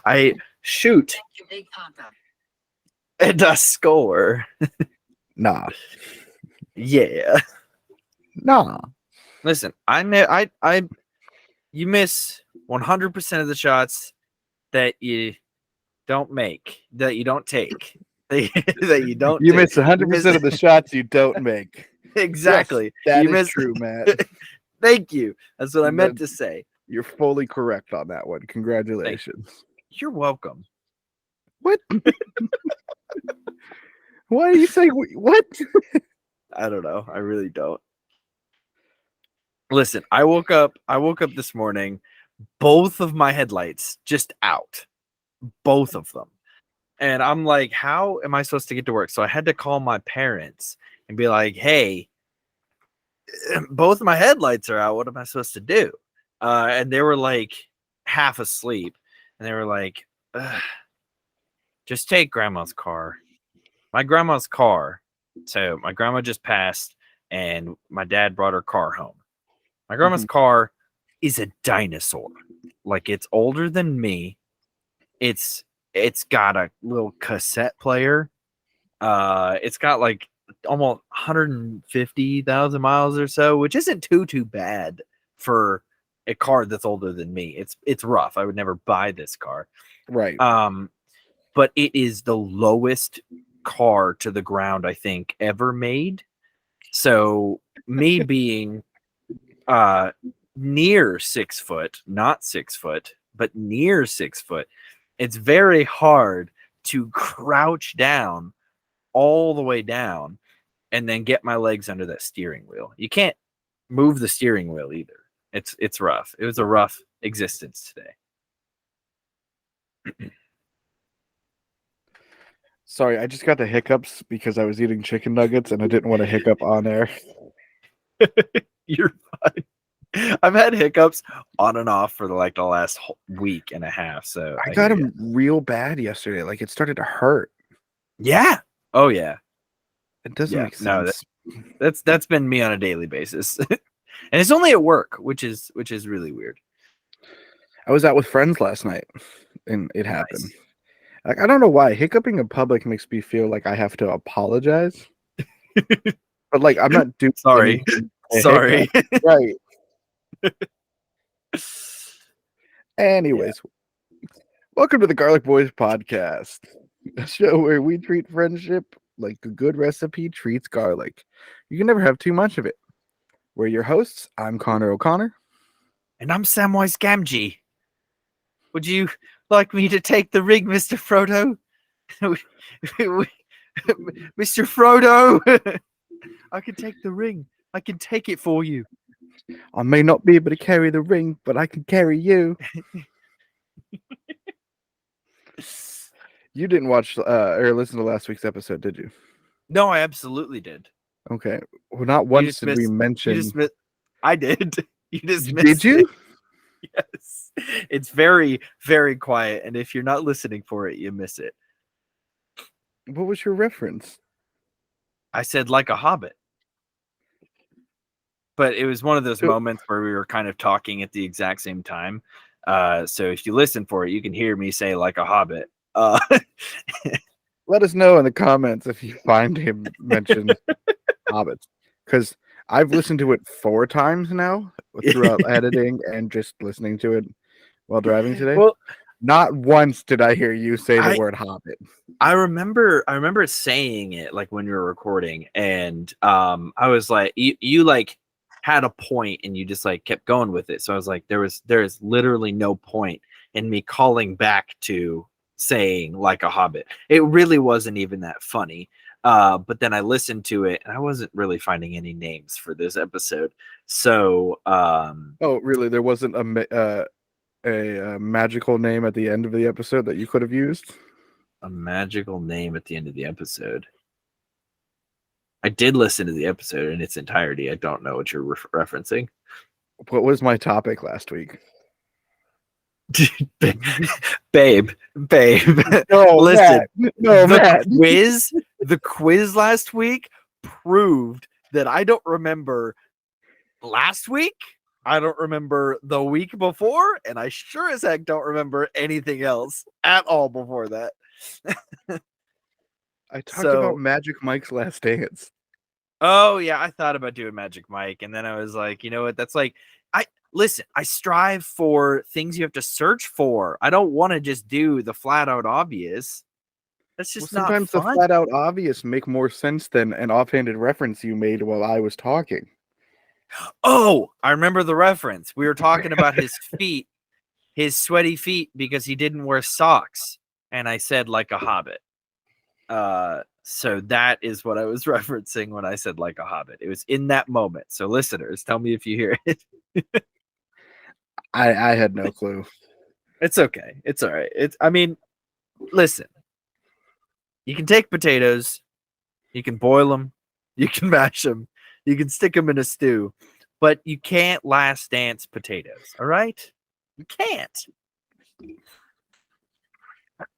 I shoot and I score. Nah. Yeah. Nah. Listen, you miss 100% of the shots that you don't make, that you don't take, that you don't You take. miss 100% of the shots you don't make. Exactly. Yes, that you is miss true, Matt. Thank you. That's what I meant to say. You're fully correct on that one. Congratulations. You're welcome. What? Why are you saying what? I don't know. I really don't. Listen, I woke up this morning, both of my headlights just out. Both of them. And I'm like, how am I supposed to get to work? So I had to call my parents and be like, hey, both of my headlights are out. What am I supposed to do? And they were like half asleep. And they were like, just take grandma's car. My grandma's car. So my grandma just passed and my dad brought her car home. My grandma's car is a dinosaur. Like, it's older than me. It's got a little cassette player. It's got like almost 150,000 miles or so, which isn't too bad for a car that's older than me. It's rough. I would never buy this car. Right. But it is the lowest car to the ground I think ever made. So me being near 6 foot, not 6 foot, but near 6 foot, it's very hard to crouch down all the way down and then get my legs under that steering wheel. You can't move the steering wheel either. It's rough. It was a rough existence today. Sorry, I just got the hiccups because I was eating chicken nuggets and I didn't want to hiccup on air. You're fine. I've had hiccups on and off for the last week and a half. So I got them real bad yesterday. Like, it started to hurt. Yeah. Oh yeah. It doesn't make sense. No, that's been me on a daily basis. And it's only at work, which is really weird. I was out with friends last night and it happened. Nice. Like, I don't know why hiccuping in public makes me feel like I have to apologize. But like, I'm not doing sorry. Sorry. Right. Anyways, welcome to the Garlic Boys podcast, a show where we treat friendship like a good recipe treats garlic. You can never have too much of it. We're your hosts. I'm Connor O'Connor. And I'm Samwise Gamgee. Would you like me to take the ring, Mr. Frodo? Mr. Frodo! I can take the ring. I can take it for you. I may not be able to carry the ring, but I can carry you. You didn't watch or listen to last week's episode, did you? No, I absolutely did. Okay. Well, not once did we mention. I did. You just missed Did you? It. Yes. It's very, very quiet, and if you're not listening for it, you miss it. What was your reference? I said like a hobbit. But it was one of those moments where we were kind of talking at the exact same time. So if you listen for it, you can hear me say like a hobbit. Let us know in the comments if you find him mention hobbits. Because I've listened to it 4 times now throughout editing and just listening to it while driving today. Well, not once did I hear you say the word hobbit. I remember saying it like when we were recording, and I was like, you like had a point and you just like kept going with it. So I was like, there is literally no point in me calling back to saying like a hobbit. It really wasn't even that funny. But then I listened to it and I wasn't really finding any names for this episode. So oh really, there wasn't a magical name at the end of the episode that you could have used? A magical name at the end of the episode. I did listen to the episode in its entirety. I don't know what you're referencing. What was my topic last week? babe. No, listen. Matt. No, Matt. The quiz last week proved that I don't remember last week. I don't remember the week before, and I sure as heck don't remember anything else at all before that. I talked about Magic Mike's Last Dance. Oh yeah, I thought about doing Magic Mike, and then I was like, you know what? That's like, listen. I strive for things you have to search for. I don't want to just do the flat out obvious. That's just not fun. Sometimes the flat out obvious make more sense than an offhanded reference you made while I was talking. Oh, I remember the reference. We were talking about his feet, his sweaty feet, because he didn't wear socks, and I said like a hobbit. So that is what I was referencing when I said like a hobbit. It was in that moment. So listeners, tell me if you hear it. I had no clue. It's okay. It's all right. I mean, listen. You can take potatoes, you can boil them, you can mash them, you can stick them in a stew, but you can't last dance potatoes. All right? You can't.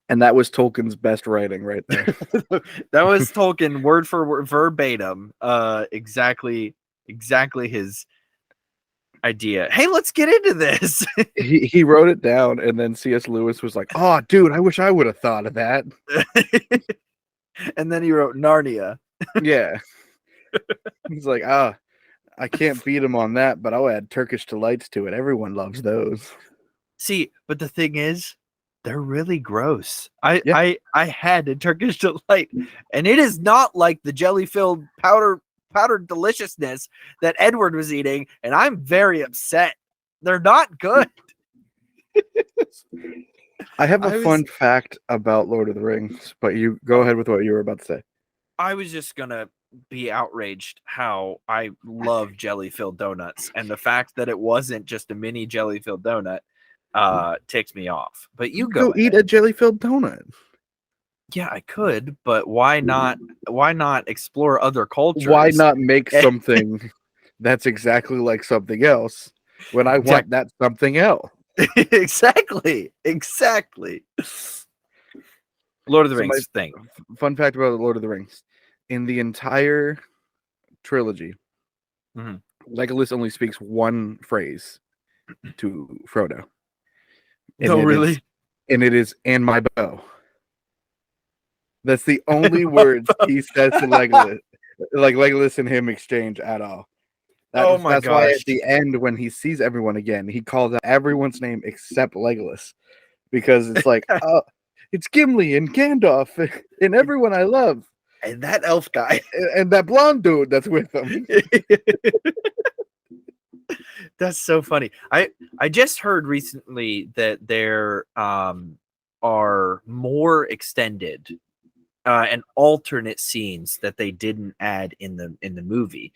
And that was Tolkien's best writing right there. That was Tolkien word for word, verbatim. Exactly his idea. Hey, let's get into this. he wrote it down, and then C.S. Lewis was like, "Oh, dude, I wish I would have thought of that." And then he wrote Narnia. Yeah. He's like, I can't beat him on that, but I'll add Turkish delights to it. Everyone loves those. See, but the thing is, they're really gross. I had a Turkish delight, and it is not like the jelly-filled powdered deliciousness that Edward was eating, and I'm very upset. They're not good. I have a fun fact about Lord of the Rings, but you go ahead with what you were about to say. I was just gonna be outraged how I love jelly-filled donuts, and the fact that it wasn't just a mini jelly-filled donut ticks me off. But you go eat a jelly-filled donut. Yeah, I could, but why not explore other cultures? Why not make something that's exactly like something else when I want that something else? Exactly. Lord of the Rings thing. Fun fact about Lord of the Rings. In the entire trilogy, Legolas only speaks one phrase to Frodo. Really? And it is, "and my bow." That's the only words he says to Legolas. Like Legolas and him exchange at all. That's why at the end, when he sees everyone again, he calls out everyone's name except Legolas. Because it's like, it's Gimli and Gandalf and everyone I love. And that elf guy. And that blonde dude that's with him. That's so funny. I just heard recently that there are more extended and alternate scenes that they didn't add in the movie.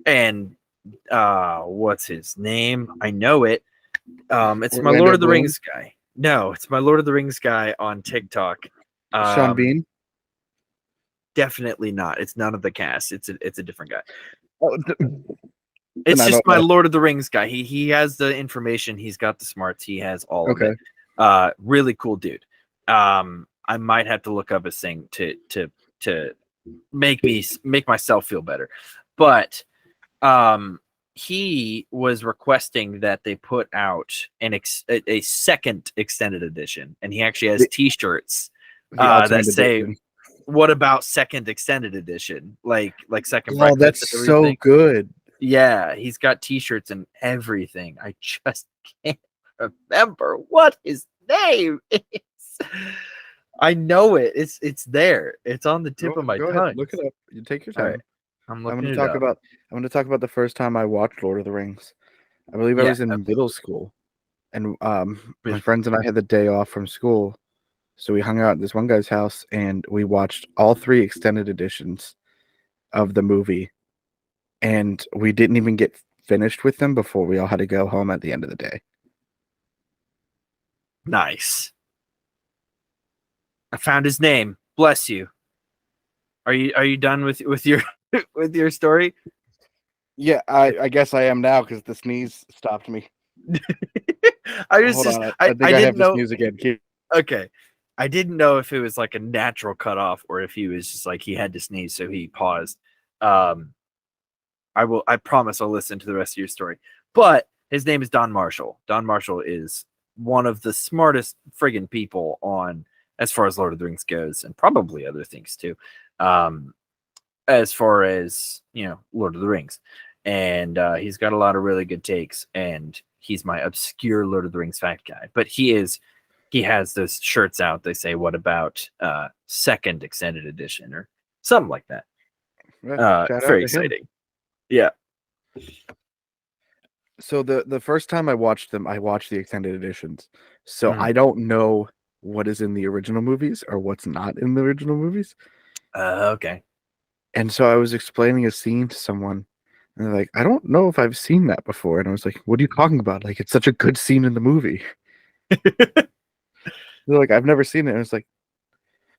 And what's his name? I know it. It's my Lord of the Rings guy. No, it's my Lord of the Rings guy on TikTok. Sean Bean? Definitely not. It's none of the cast. It's a different guy. Oh, it's just my Lord of the Rings guy. He has the information. He's got the smarts. He has all of it. Really cool dude. I might have to look up his thing to make myself feel better. But he was requesting that they put out a second extended edition, and he actually has T-shirts that say, "What about second extended edition?" Like second. Oh, that's so good. Yeah, he's got T-shirts and everything. I just can't remember what his name is. I know it. It's there. It's on the tip of my tongue. Ahead, look it up. You take your time. Right. I'm going to talk about the first time I watched Lord of the Rings. I believe I was in middle school, and my friends and I had the day off from school, so we hung out at this one guy's house and we watched all 3 extended editions of the movie, and we didn't even get finished with them before we all had to go home at the end of the day. Nice. I found his name. Bless you. Are you done with your with your story? Yeah, I guess I am now because the sneeze stopped me. I think I have the sneeze again. Okay. I didn't know if it was like a natural cutoff or if he was just like he had to sneeze, so he paused. I promise I'll listen to the rest of your story. But his name is Don Marshall. Don Marshall is one of the smartest friggin' people on as far as Lord of the Rings goes, and probably other things too. As far as Lord of the Rings, and he's got a lot of really good takes, and he's my obscure Lord of the Rings fact guy. But he has those shirts out. They say, "What about second extended edition?" or something like that. Very exciting. Yeah. So the first time I watched them, I watched the extended editions. So I don't know what is in the original movies or what's not in the original movies. Okay. And so I was explaining a scene to someone, and they're like, "I don't know if I've seen that before." And I was like, "What are you talking about? Like, it's such a good scene in the movie." They're like, "I've never seen it." And I was like,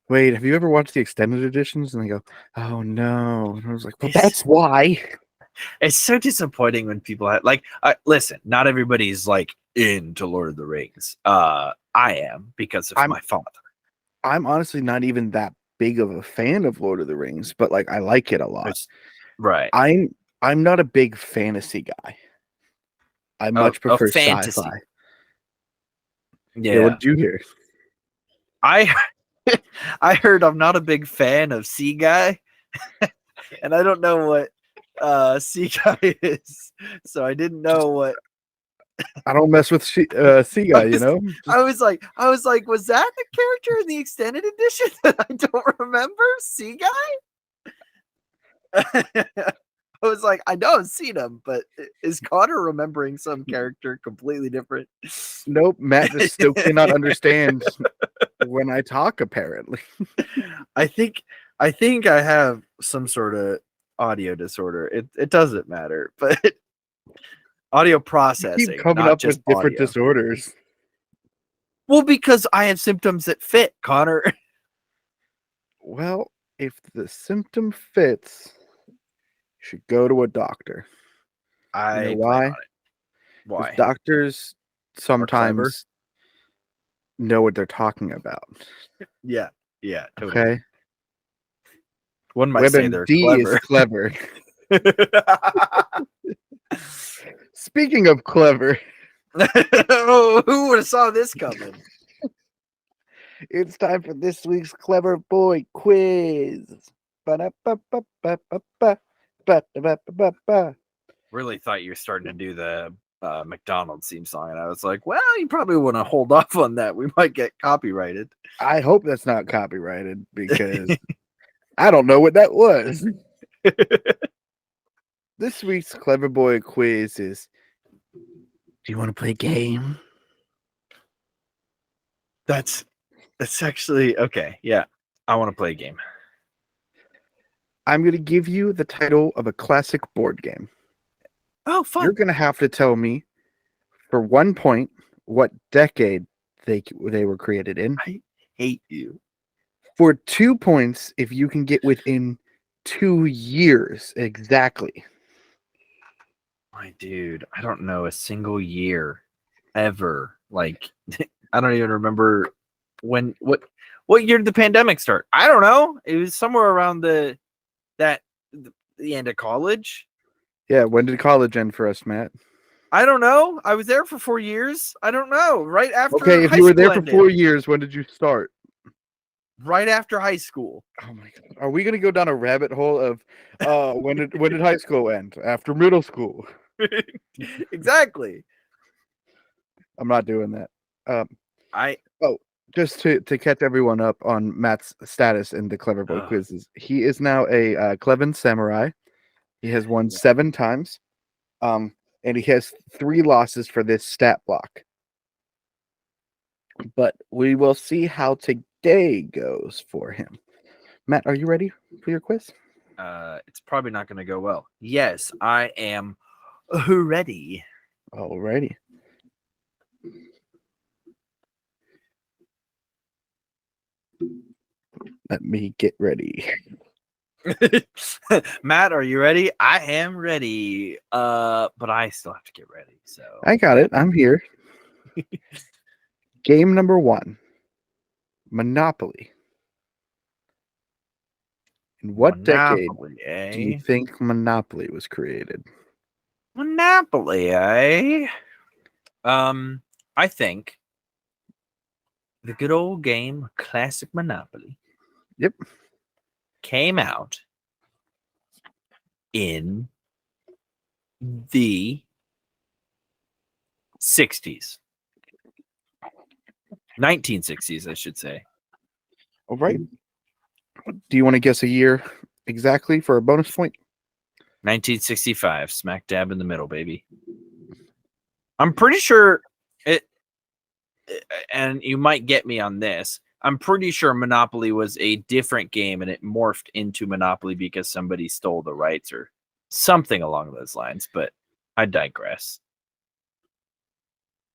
"Wait, have you ever watched the extended editions?" And they go, "Oh no." And I was like, "Well, that's why." It's so disappointing when people have listen, not everybody's like into Lord of the Rings. I am because of my father. I'm honestly not even that big of a fan of Lord of the Rings, but like I like it a lot. Right. I'm not a big fantasy guy. I much prefer fantasy. sci-fi. Yeah. What did you hear? I heard I'm not a big fan of Sea Guy, and I don't know what Sea Guy is, so I didn't know what. I don't mess with Sea Guy, you know. I was like, was that the character in the extended edition that I don't remember? Sea Guy. I was like, I know I've seen him, but is Connor remembering some character completely different? Nope, Matt just still cannot understand when I talk, apparently. I think I have some sort of audio disorder. It doesn't matter, but audio processing. You keep coming up with different disorders. Well, because I have symptoms that fit, Connor. Well, if the symptom fits, you should go to a doctor. You know why? Why? Doctors sometimes know what they're talking about. Yeah, totally. Okay. One might say they're clever. Is clever. Speaking of clever, oh, who would have saw this coming? It's time for this week's Clever Boy quiz. Really thought you were starting to do the McDonald's theme song, and I was like, well, you probably want to hold off on that. We might get copyrighted. I hope that's not copyrighted because I don't know what that was. This week's Clever Boy quiz is, do you want to play a game? That's actually okay. Yeah, I want to play a game. I'm going to give you the title of a classic board game. Oh, fun. You're going to have to tell me for 1 point what decade they were created in. I hate you. For 2 points, if you can get within 2 years exactly. My dude, I don't know a single year ever. Like, I don't even remember what year did the pandemic start? I don't know. It was somewhere around the end of college. Yeah, when did college end for us, Matt? I don't know. I was there for 4 years. I don't know. Right after Okay, if you were there for 4 years, when did you start? Right after high school. Oh my god. Are we gonna go down a rabbit hole of when did high school end? After middle school. Exactly. I'm not doing that. Just to catch everyone up on Matt's status in the Clever Boy quizzes. He is now a Cleven Samurai. He has won 7 times. And he has 3 losses for this stat block. But we will see how today goes for him. Matt, are you ready for your quiz? It's probably not going to go well. Yes, I am ready. Alrighty. Let me get ready. Matt, are you ready? I am ready. But I still have to get ready. So I got it. I'm here. Game number 1. Monopoly. In what decade Monopoly, do you think Monopoly was created? Monopoly, eh? I think the good old game, classic Monopoly. Yep. Came out in the 60s. 1960s, I should say. All right. Do you want to guess a year exactly for a bonus point? 1965, smack dab in the middle, baby. I'm pretty sure it, and you might get me on this. I'm pretty sure Monopoly was a different game and it morphed into Monopoly because somebody stole the rights or something along those lines, but I digress.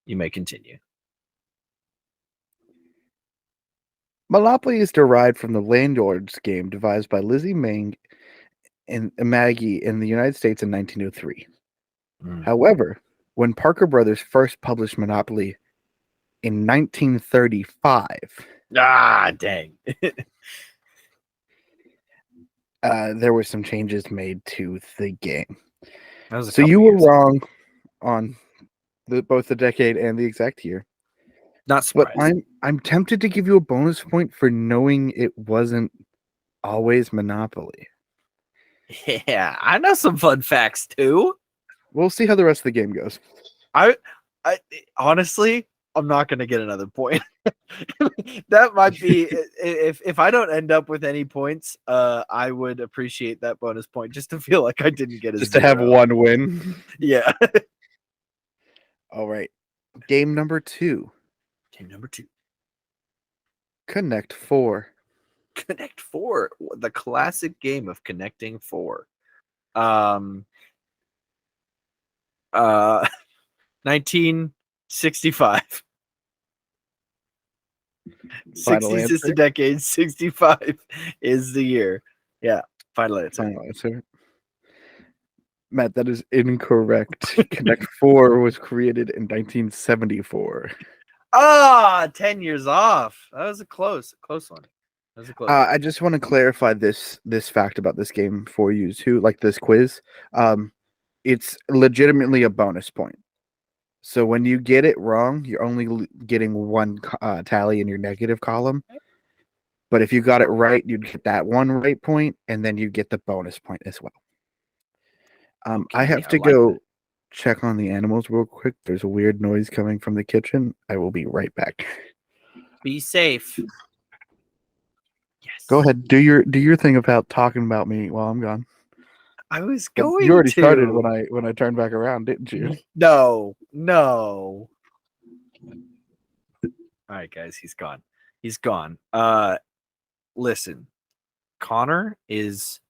You may continue. Monopoly is derived from the Landlords game devised by Lizzie Mang and Maggie in the United States in 1903. However, when Parker Brothers first published Monopoly in 1935, dang. there were some changes made to the game. So you were wrong on both the decade and the exact year. Not surprised. But I'm tempted to give you a bonus point for knowing it wasn't always Monopoly. Yeah, I know some fun facts too. We'll see how the rest of the game goes. I honestly, I'm not going to get another point. That might be if I don't end up with any points, I would appreciate that bonus point just to feel like I didn't get just to have one win. Yeah. All right. Game number 2. Connect 4. Connect 4, the classic game of connecting 4. 1965. 60s is the decade. 65 is the year. Yeah. Final answer. Matt, that is incorrect. Connect 4 was created in 1974. 10 years off. That was a close one. I just want to clarify this fact about this game for you too, like this quiz. It's legitimately a bonus point. So when you get it wrong, you're only getting one tally in your negative column. But if you got it right, you'd get that one right point, and then you get the bonus point as well. I have to go check on the animals real quick. There's a weird noise coming from the kitchen. I will be right back. Be safe. Yes. Go ahead. Do your thing about talking about me while I'm gone. I was going. You already started when I turned back around, didn't you? No. All right, guys, he's gone. Listen, Connor is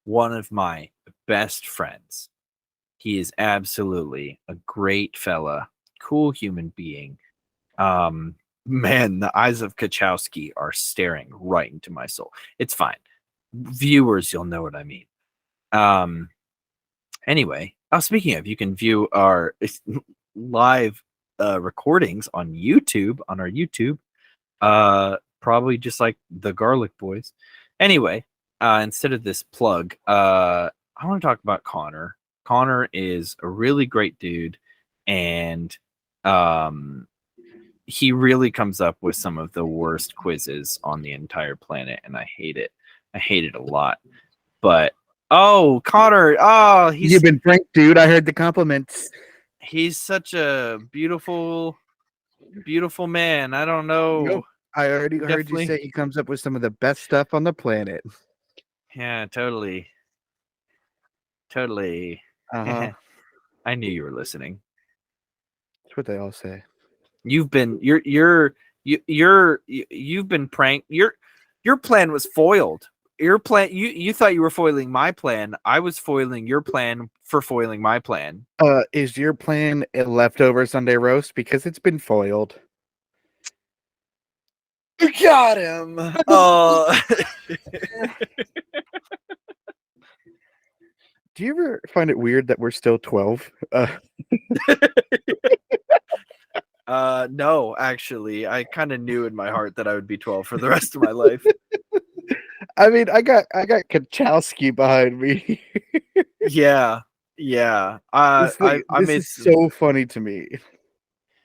one of my best friends. He is absolutely a great fella, cool human being. Man, the eyes of Kachowski are staring right into my soul. It's fine. Viewers, you'll know what I mean. Anyway, speaking of, you can view our live recordings on YouTube, on our YouTube. Probably just like the Garlic Boys. Anyway, instead of this plug, I want to talk about Connor. Connor is a really great dude, and he really comes up with some of the worst quizzes on the entire planet, and I hate it. I hate it a lot. But Connor, you've been pranked, dude. I heard the compliments. He's such a beautiful man. I don't know. Nope. I already heard you say he comes up with some of the best stuff on the planet. Yeah, totally. Uh-huh. I knew you were listening. That's what they all say. You've been you've been pranked. Your plan was foiled. Your plan, you thought you were foiling my plan. I was foiling your plan for foiling my plan. Is your plan a leftover Sunday roast? Because it's been foiled. You got him. Do you ever find it weird that we're still 12? No, actually. I kind of knew in my heart that I would be 12 for the rest of my life. I mean, I got Kachowski behind me. Yeah, yeah. I This made is some. so funny to me.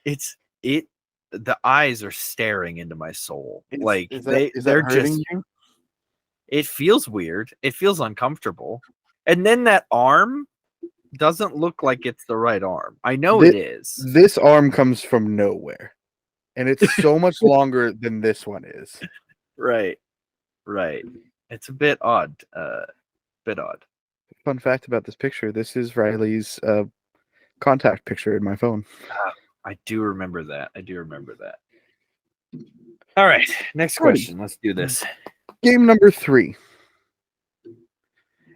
It's it. The eyes are staring into my soul. Like Is that they're hurting just. you? It feels weird. It feels uncomfortable. And then that arm doesn't look like it's the right arm. I know This it is. this arm comes from nowhere, and it's so much longer than this one is. Right. Right. It's a bit odd. Bit odd. Fun fact about this picture: this is Riley's contact picture in my phone. I do remember that. I do remember that. All right. Next All right. question. Let's do this. Game number 3.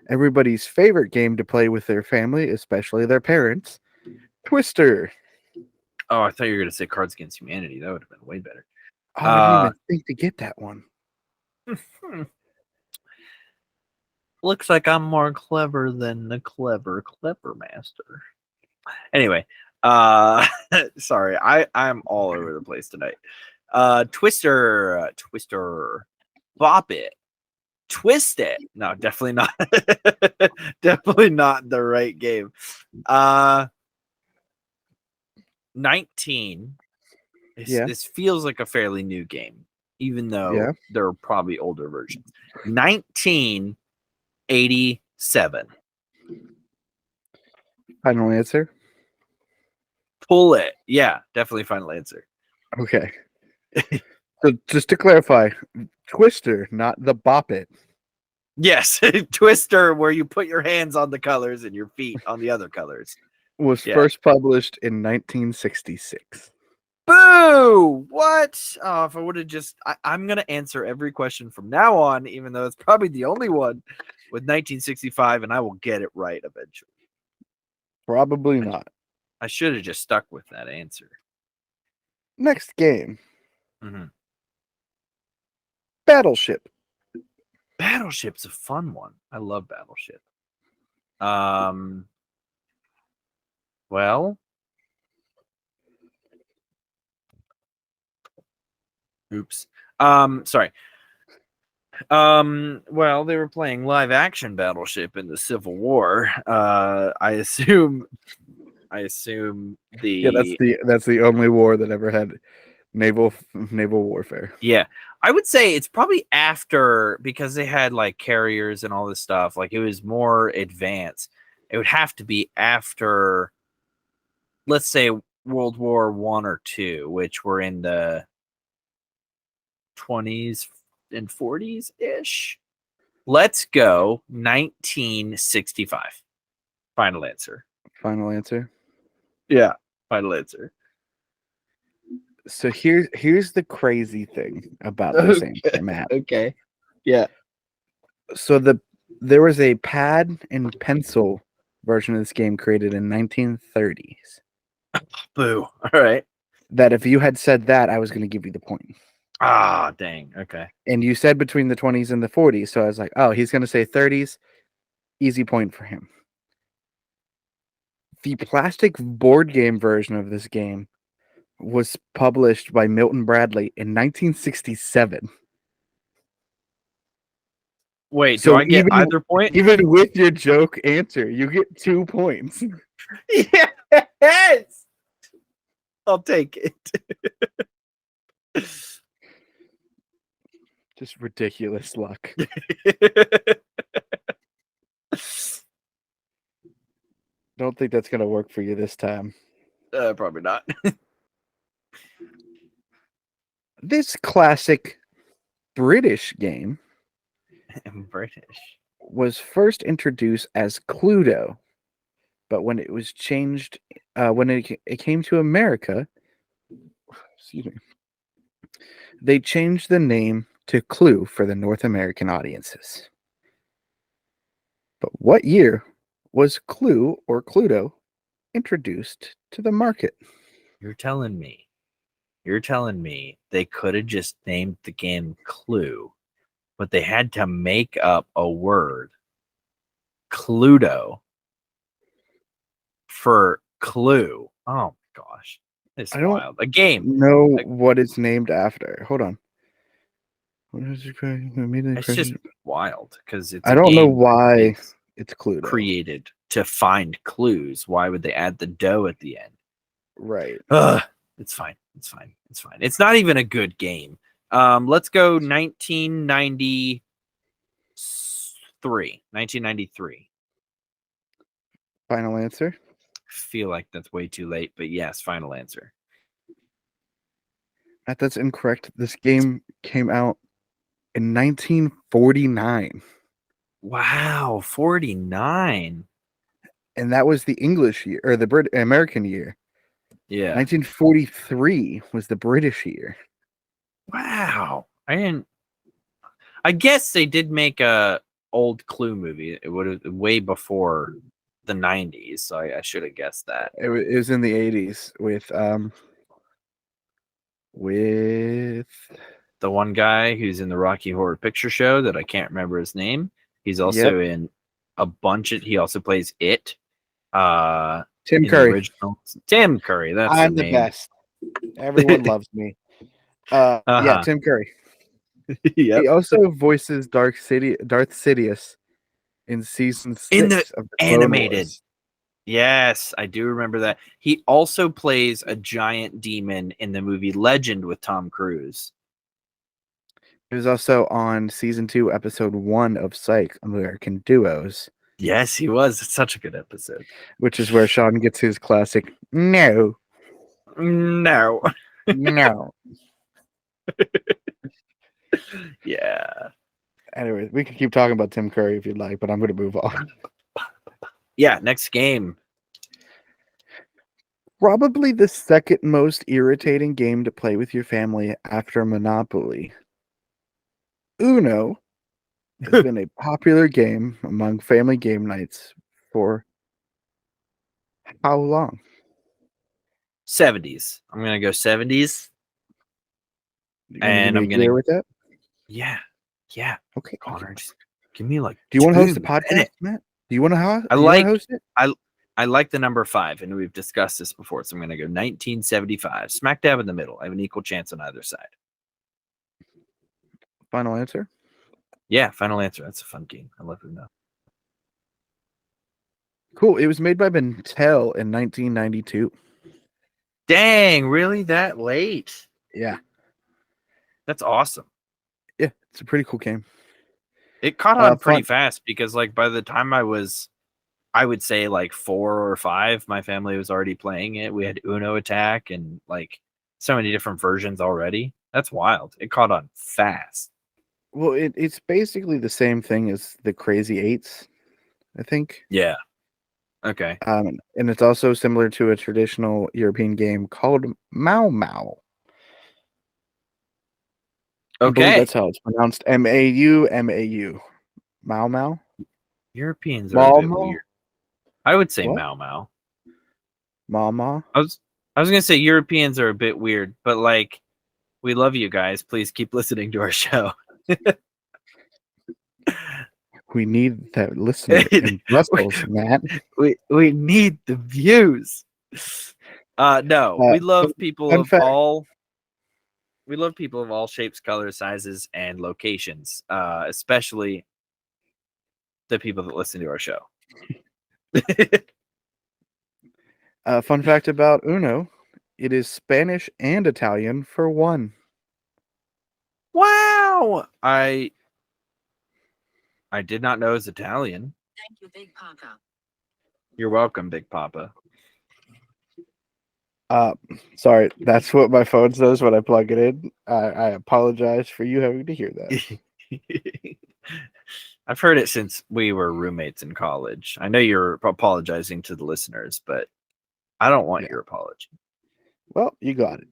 Everybody's favorite game to play with their family, especially their parents. Twister. Oh, I thought you were going to say Cards Against Humanity. That would have been way better. Oh, I didn't even think to get that one. Looks like I'm more clever than the clever master. Anyway, sorry, I'm all over the place tonight. Twister, bop it, twist it. No, definitely not. Definitely not the right game. 19. This feels like a fairly new game, even though there are probably older versions. 1987. Final answer? Pull it. Yeah, definitely final answer. Okay. So just to clarify, Twister, not the Bop It. Yes, Twister, where you put your hands on the colors and your feet on the other colors. Was first published in 1966. Boo! What? Oh, if I would have just... I'm going to answer every question from now on, even though it's probably the only one with 1965, and I will get it right eventually. Probably not. I should have just stuck with that answer. Next game. Mm-hmm. Battleship. Battleship's a fun one. I love Battleship. Well... Oops. Sorry. Well, they were playing live action Battleship in the Civil War. I assume the that's the only war that ever had naval warfare. Yeah. I would say it's probably after, because they had like carriers and all this stuff, like it was more advanced. It would have to be after, let's say, World War I or II, which were in the 20s and 40s ish. Let's go 1965. Final answer. Final answer? Yeah, final answer. So here's the crazy thing about this answer, Matt. Okay. Yeah. So there was a pad and pencil version of this game created in 1930s. Boo. All right. That if you had said that, I was going to give you the point. Ah, dang. Okay. And you said between the 20s and the 40s, so I was like, oh, he's going to say 30s. Easy point for him. The plastic board game version of this game was published by Milton Bradley in 1967. Wait, so do I get either point? Even with your joke answer, you get 2 points. Yes! I'll take it. Just ridiculous luck. Don't think that's going to work for you this time. Probably not. This classic British game was first introduced as Cluedo, but when it was changed, when it came to America, excuse me, they changed the name to Clue for the North American audiences. But what year was Clue or Cluedo introduced to the market? You're telling me they could have just named the game Clue, but they had to make up a word, Cluedo, for Clue. Oh my gosh. It's wild. A game. Know what it's named after. Hold on. It's just wild because it's. I don't know why it's Cluedo created to find clues. Why would they add the dough at the end? Right. It's fine. It's fine. It's fine. It's not even a good game. Let's go 1993. 1993. Final answer? Feel like that's way too late, but yes, final answer. That's incorrect. This game came out in 1949. Wow, 49. And that was the English year, or the American year. Yeah. 1943 was the British year. Wow. I guess they did make a old Clue movie. It would have way before the 90s, so I should have guessed that. It was in the 80s with the one guy who's in the Rocky Horror Picture Show that I can't remember his name. He's also in a bunch of. He also plays It. Tim Curry. Tim Curry. That's I'm the best. Everyone loves me. Yeah, Tim Curry. Yep. He also voices Darth Sidious in season 6 in the of the animated. Yes, I do remember that. He also plays a giant demon in the movie Legend with Tom Cruise. He was also on season 2, episode 1 of Psych, American Duos. Yes, he was. It's such a good episode. Which is where Sean gets his classic, no. No. No. Yeah. Anyway, we can keep talking about Tim Curry if you'd like, but I'm going to move on. Yeah, next game. Probably the second most irritating game to play with your family after Monopoly. Uno has been a popular game among family game nights for how long? 70s. I'm going to go 70s. And I'm going to with that. Yeah. Yeah. Okay. Connor, just give me like. Do you want to host the podcast, Matt? Do you want to host it? I like the number 5, and we've discussed this before, so I'm going to go 1975. Smack dab in the middle. I have an equal chance on either side. Final answer? Yeah, final answer. That's a fun game. I love Uno. Cool. It was made by Mattel in 1992. Dang, really that late? Yeah. That's awesome. Yeah, it's a pretty cool game. It caught on pretty fast because, like, by the time I would say like 4 or 5, my family was already playing it. We had Uno Attack and like so many different versions already. That's wild. It caught on fast. Well, it's basically the same thing as the Crazy Eights, I think. Yeah. Okay. And it's also similar to a traditional European game called Mau Mau. Okay. I believe that's how it's pronounced. M-A-U. Mau Mau. Europeans are a bit weird. I would say Mau Mau. Mama. I was gonna say Europeans are a bit weird, but like, we love you guys. Please keep listening to our show. We need that listener in Brussels, Matt. We need the views. We love people of all. We love people of all shapes, colors, sizes, and locations. Especially the people that listen to our show. Fun fact about Uno: it is Spanish and Italian for one. Wow! I did not know it was Italian. Thank you, Big Papa. You're welcome, Big Papa. Sorry, that's what my phone says when I plug it in. I apologize for you having to hear that. I've heard it since we were roommates in college. I know you're apologizing to the listeners, but I don't want your apology. Well, you got it.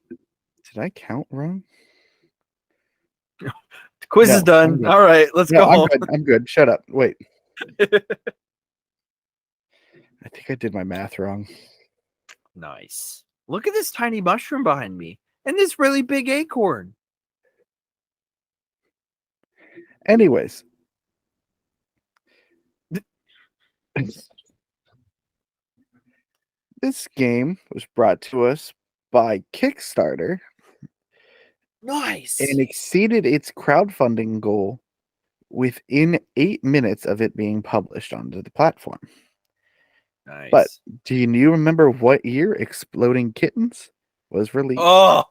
Did I count wrong? The quiz is done. All right, let's go home. I'm good. Shut up. Wait. I think I did my math wrong. Nice. Look at this tiny mushroom behind me and this really big acorn. Anyways. This game was brought to us by Kickstarter Nice. and exceeded its crowdfunding goal within 8 minutes of it being published onto the platform. Nice. But do you remember what year Exploding Kittens was released? Oh,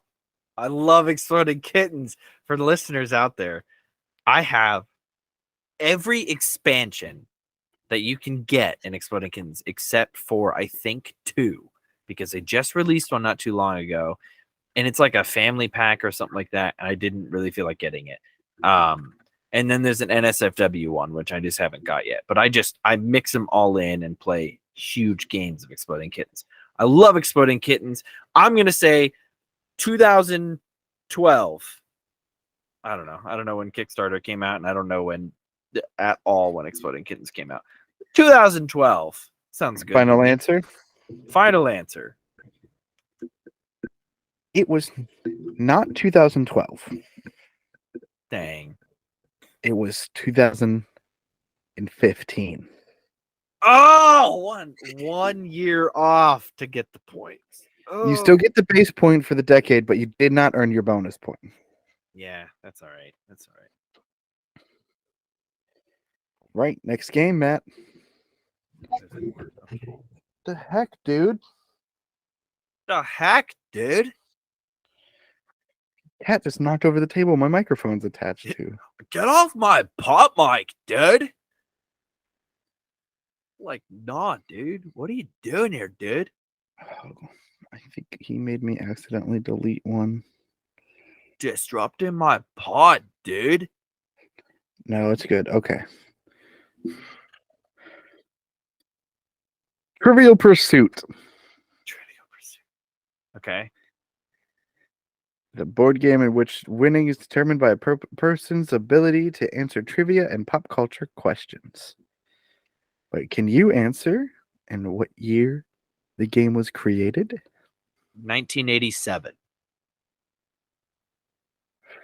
I love Exploding Kittens. For the listeners out there, I have every expansion that you can get in Exploding Kittens except for, I think, 2, because they just released one not too long ago, and it's like a family pack or something like that, and I didn't really feel like getting it. And then there's an NSFW one, which I just haven't got yet. But I mix them all in and play huge games of Exploding Kittens. I love Exploding Kittens. I'm going to say 2012. I don't know. I don't know when Kickstarter came out, and I don't know when at all when Exploding Kittens came out. 2012. Sounds good. Final answer? Final answer. It was not 2012. Dang. It was 2015. Oh, one year off to get the points. Oh. You still get the base point for the decade, but you did not earn your bonus point. Yeah, that's all right. That's all right. Right, next game, Matt. The heck, dude? The heck, dude? Cat just knocked over the table my microphone's attached to. Get off my pop mic, dude. Like, nah, dude. What are you doing here, dude? Oh, I think he made me accidentally delete one. Disrupting my pod, dude. No, it's good. Okay. Trivial Pursuit. Trivial Pursuit. Okay. The board game in which winning is determined by a person's ability to answer trivia and pop culture questions. Wait, can you answer and what year the game was created? 1987.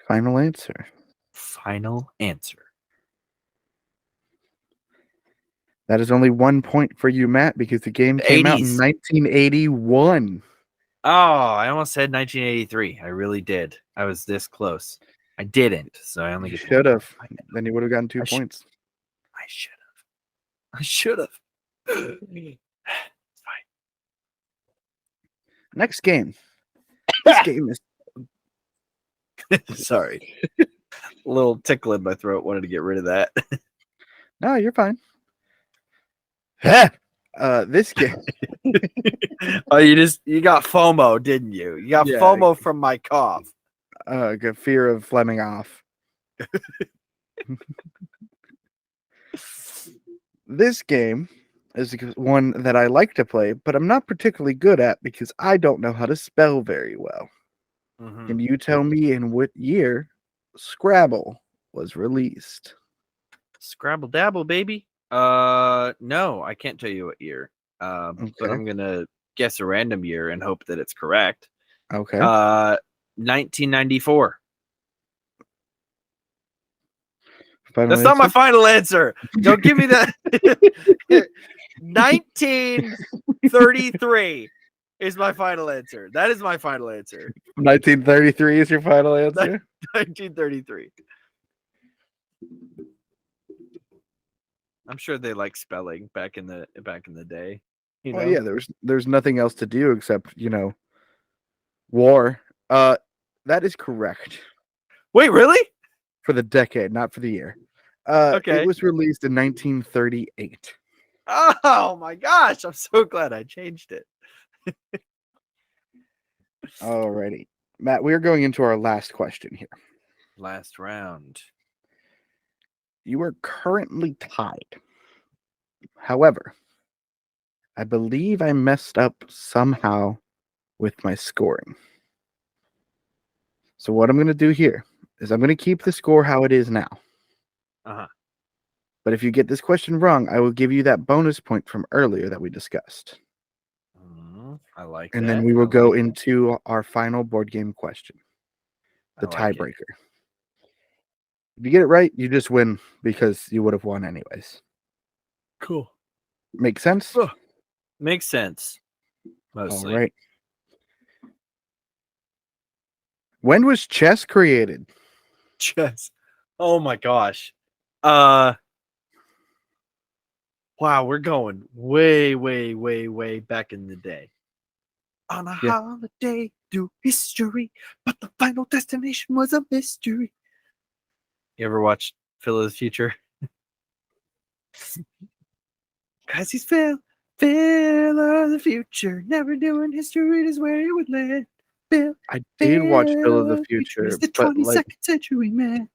Final answer. Final answer. That is only 1 point for you, Matt, because the game came out in 1981. Oh, I almost said 1983. I really did. I was this close. I didn't, so I only get. Should have. Then you would have gotten 2 points. I should have. I should have. It's fine. Next game. This game is. Sorry. A little tickle in my throat. Wanted to get rid of that. No, you're fine. This game. Oh, you got FOMO, didn't you? You got FOMO from my cough. Got fear of Fleming off. This game is one that I like to play, but I'm not particularly good at because I don't know how to spell very well. Mm-hmm. Can you tell me in what year Scrabble was released? Scrabble dabble, baby. No, I can't tell you what year. Okay. But I'm gonna guess a random year and hope that it's correct. Okay. 1994. Final That's answer? not my final answer. Don't give me that. 1933 is my final answer. That is my final answer. 1933 is your final answer? 1933. I'm sure they like spelling back in the day. You know? Well, yeah, there's nothing else to do except, war. That is correct. Wait, really? For the decade, not for the year. Okay. It was released in 1938. Oh my gosh, I'm so glad I changed it. Alrighty. Matt, we are going into our last question here. Last round. You are currently tied. However, I believe I messed up somehow with my scoring. So what I'm going to do here is I'm going to keep the score how it is now. Uh-huh. But if you get this question wrong, I will give you that bonus point from earlier that we discussed. I like that. And that. then we will go into our final board game question. The tiebreaker. If you get it right, you just win because you would have won anyways. Cool. Make sense? Makes sense. Mostly. All right. When was chess created? Chess. Oh my gosh. Wow, we're going way, way, way, way back in the day. On a holiday through history, but the final destination was a mystery. You ever watched Phil of the Future? Cause he's Phil of the Future, never doing history is where he would land. Phil, I did watch Phil of the he's Future, the but 22nd century man.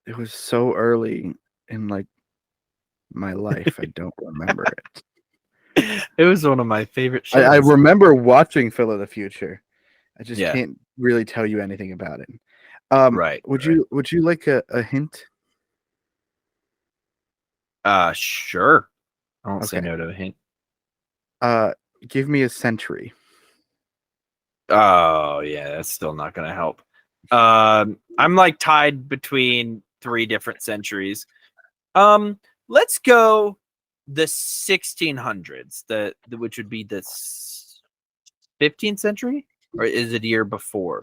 it was so early in my life. I don't remember it. It was one of my favorite shows. I remember watching Phil of the Future. I just Yeah. can't really tell you anything about it. Right. Would you like a hint? Sure. I won't say Okay. no to a hint. Give me a century. Oh yeah, that's still not gonna help. I'm like tied between 3 different centuries. Let's go the 1600s, which would be the 15th century, or is it a year before?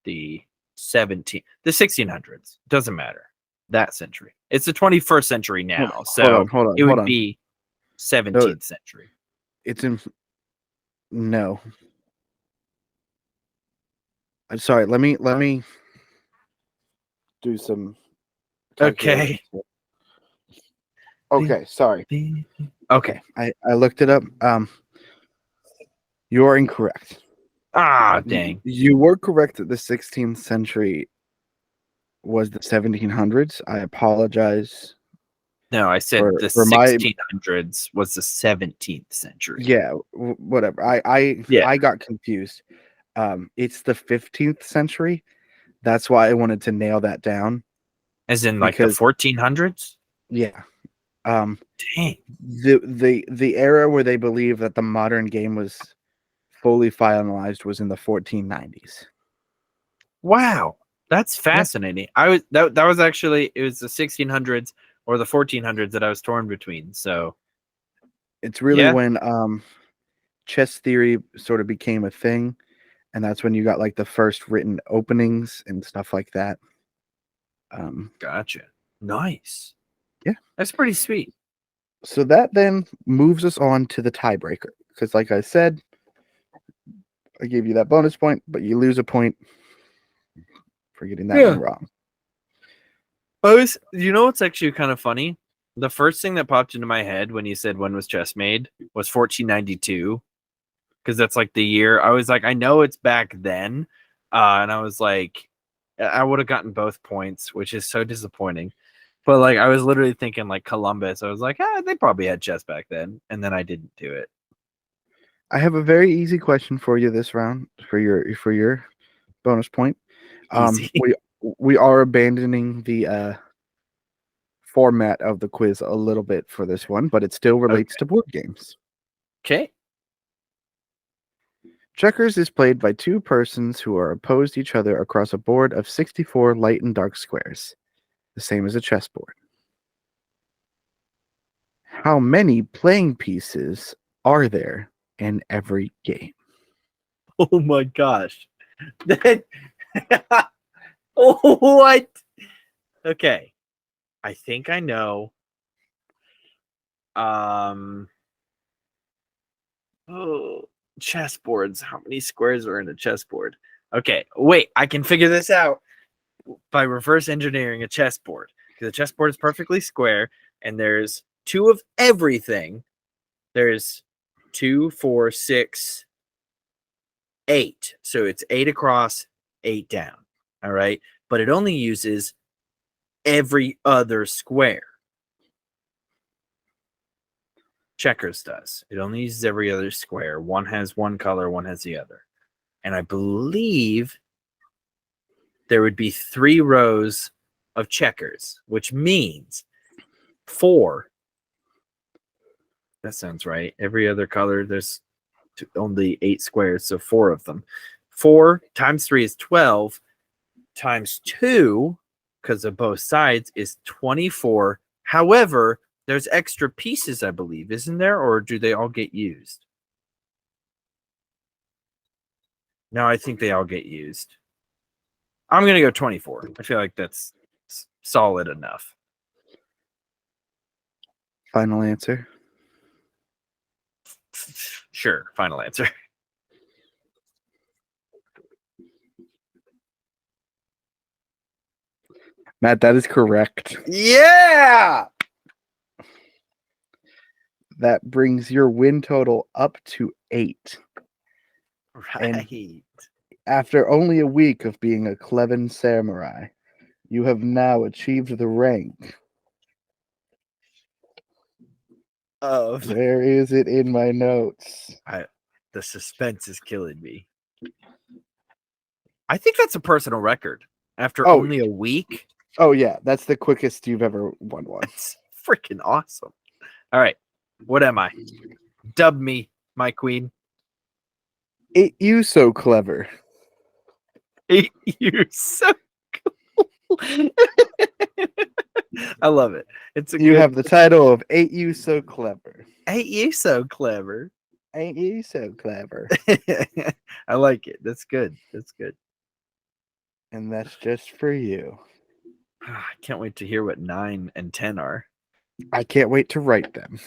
The 1600s. Doesn't matter. That century. It's the 21st century now, so hold on. it would be 17th century. It's in. No. I'm sorry. Let me do some. Okay. Okay. Sorry. Okay. I looked it up. You are incorrect. Ah, dang. You were correct that the 16th century was the 1700s. I apologize. No, I said the 1600s was the 17th century. Yeah, whatever. I got confused. It's the 15th century. That's why I wanted to nail that down. As in like the 1400s? Yeah. Dang. The era where they believe that the modern game was fully finalized was in the 1490s. Wow. That's fascinating. Yeah. That was actually, it was the 1600s or the 1400s that I was torn between. So it's really when chess theory sort of became a thing, and that's when you got like the first written openings and stuff like that. Gotcha. Nice. Yeah, that's pretty sweet. So that then moves us on to the tiebreaker, because like I said, I gave you that bonus point, but you lose a point for getting that one wrong. You know what's actually kind of funny? The first thing that popped into my head when you said when was chess made was 1492, because that's like the year. I was like, I know it's back then, and I was like, I would have gotten both points, which is so disappointing. But like, I was literally thinking like Columbus. I was like, they probably had chess back then, and then I didn't do it. I have a very easy question for you this round for your bonus point. Easy. We are abandoning the format of the quiz a little bit for this one, but it still relates to board games. Okay. Checkers is played by 2 persons who are opposed to each other across a board of 64 light and dark squares, the same as a chessboard. How many playing pieces are there in every game? Oh my gosh. Oh, what? Okay. I think I know. Chessboards. How many squares are in a chessboard? Okay, wait, I can figure this out by reverse engineering a chessboard, because a chessboard is perfectly square and there's 2 of everything. There's 2, 4, 6, 8. So it's 8 across, 8 down. All right. But it only uses every other square. Checkers does. It only uses every other square. One has one color, one has the other. And I believe there would be 3 rows of checkers, which means 4. That sounds right. Every other color, there's only 8 squares, so 4 of them. 4 times 3 is 12, times 2, because of both sides, is 24. However, there's extra pieces, I believe, isn't there? Or do they all get used? No, I think they all get used. I'm gonna go 24. I feel like that's solid enough. Final answer. Sure, final answer. Matt, that is correct. Yeah. That brings your win total up to 8. Right. And after only a week of being a Cleven Samurai, you have now achieved the rank. Where is it in my notes? The suspense is killing me. I think that's a personal record after only a week. Oh, yeah. That's the quickest you've ever won one. That's freaking awesome. All right. What am I? Dub me, my queen. Ain't you so clever? Ain't you so cool? I love it. You have the title of Ain't You So Clever. Ain't you so clever? Ain't you so clever? I like it. That's good. That's good. And that's just for you. I can't wait to hear what 9 and 10 are. I can't wait to write them.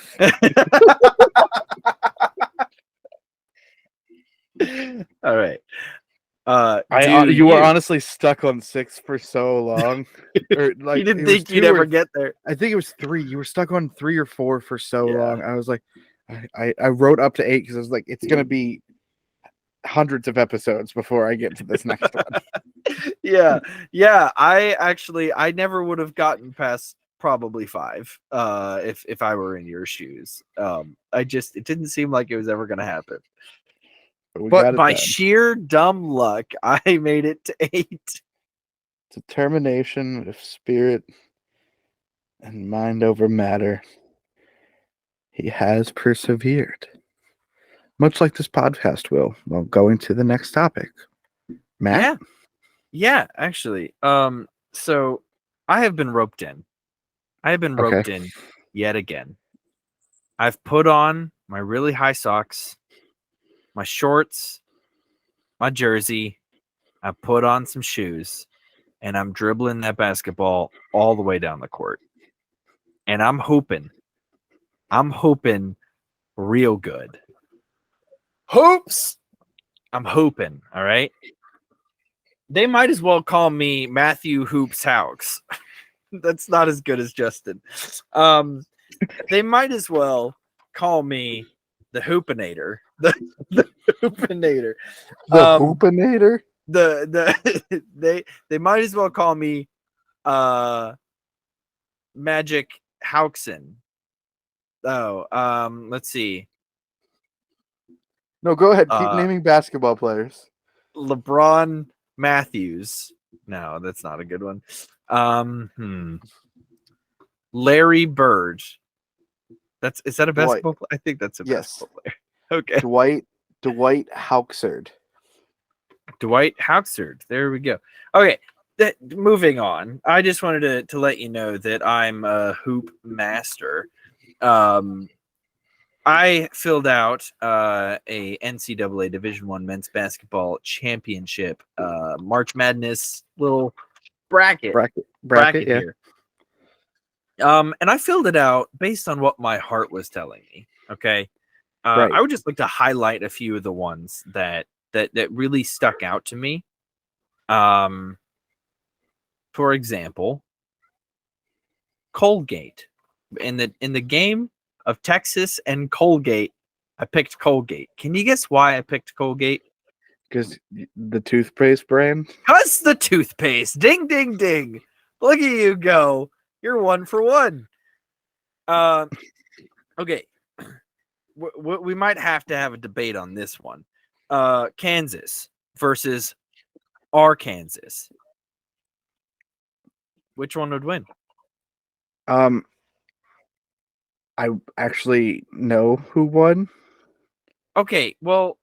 All right. You were honestly stuck on 6 for so long. Or like you didn't think you'd ever get there. I think it was 3. You were stuck on 3 or 4 for so long. I was like, I wrote up to 8 because I was like, it's gonna be hundreds of episodes before I get to this next one. Yeah. I never would have gotten past probably 5 if I were in your shoes. It didn't seem like it was ever gonna happen. But by sheer dumb luck, I made it to 8. Determination of spirit and mind over matter. He has persevered. Much like this podcast will. Well, going to the next topic. Matt? Yeah, actually. So I have been roped in. In yet again. I've put on my really high socks, my shorts, my jersey. I put on some shoes, and I'm dribbling that basketball all the way down the court. And I'm hoping real good. Hoops! I'm hoping, all right? They might as well call me Matthew Hoops Haux. That's not as good as Justin. They might as well call me the Hoopinator. The Hoopinator. The Hoopinator? They might as well call me Magic Hauxen. Let's see. No, go ahead. Keep naming basketball players. LeBron Matthews. No, that's not a good one. Larry Bird. Is that a basketball player? I think that's a basketball player. Okay. Dwight Hauxerd. Dwight Hauxerd. There we go. Okay. Moving on. I just wanted to let you know that I'm a hoop master. I filled out a NCAA Division I men's basketball championship March Madness little bracket here. And I filled it out based on what my heart was telling me. Okay. I would just like to highlight a few of the ones that really stuck out to me. For example, Colgate. In the game of Texas and Colgate, I picked Colgate. Can you guess why I picked Colgate? Because the toothpaste brand? Because the toothpaste. Ding, ding, ding. Look at you go. You're 1 for 1. Okay. We might have to have a debate on this one. Kansas versus Arkansas. Which one would win? I actually know who won. Okay, well,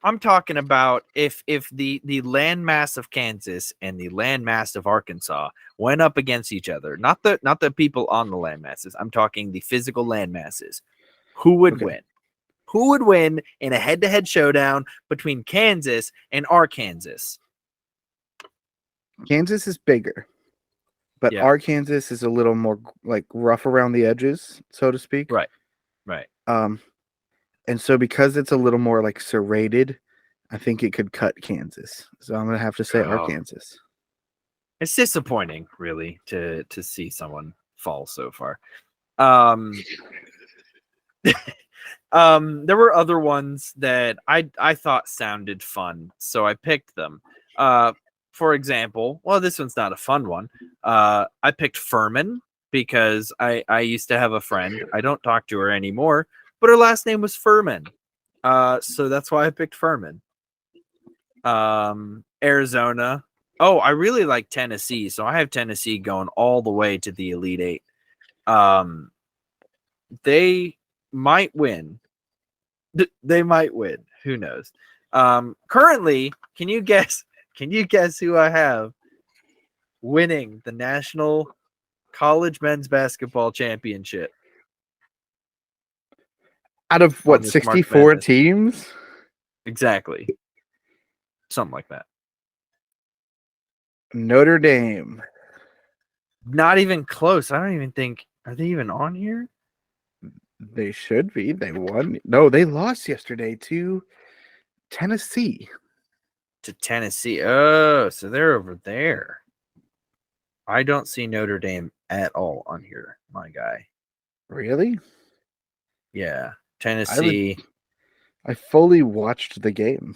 I'm talking about if the landmass of Kansas and the landmass of Arkansas went up against each other, not the people on the landmasses. I'm talking the physical landmasses. Who would win? Who would win in a head-to-head showdown between Kansas and Arkansas? Kansas is bigger, but Yeah. Arkansas is a little more like rough around the edges, so to speak. Right. And so because it's a little more like serrated, I think it could cut Kansas. So I'm gonna have to say Arkansas. It's disappointing, really, to see someone fall so far. There were other ones that I thought sounded fun, so I picked them. For example, well, this one's not a fun one. I picked Furman because I used to have a friend. I don't talk to her anymore, but her last name was Furman. So that's why I picked Furman. Arizona. Oh, I really like Tennessee, so I have Tennessee going all the way to the Elite Eight. They might win. They might win. Who knows? Currently, can you guess who I have winning the National College Men's Basketball Championship? Out of what, 64 teams? Exactly. Something like that. Notre Dame. Not even close. I don't even think, are they even on here? They should be. They won. No, they lost yesterday to Tennessee. Oh, so they're over there. I don't see Notre Dame at all on here, my guy. Really? Yeah. Tennessee. I fully watched the game.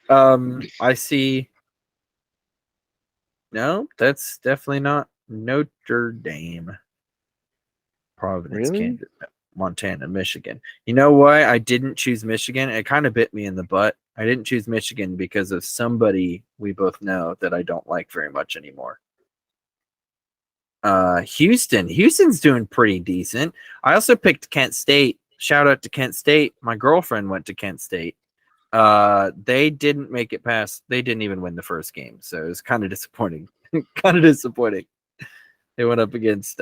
I see. No, that's definitely not Notre Dame. Providence, Really? Kansas, Montana, Michigan. You know why I didn't choose Michigan? It kind of bit me in the butt. I didn't choose Michigan because of somebody we both know that I don't like very much anymore. Houston. Houston's doing pretty decent. I also picked Kent State. Shout out to Kent State. My girlfriend went to Kent State. They didn't make it past. They didn't even win the first game, so it was kind of disappointing. Kind of disappointing. They went up against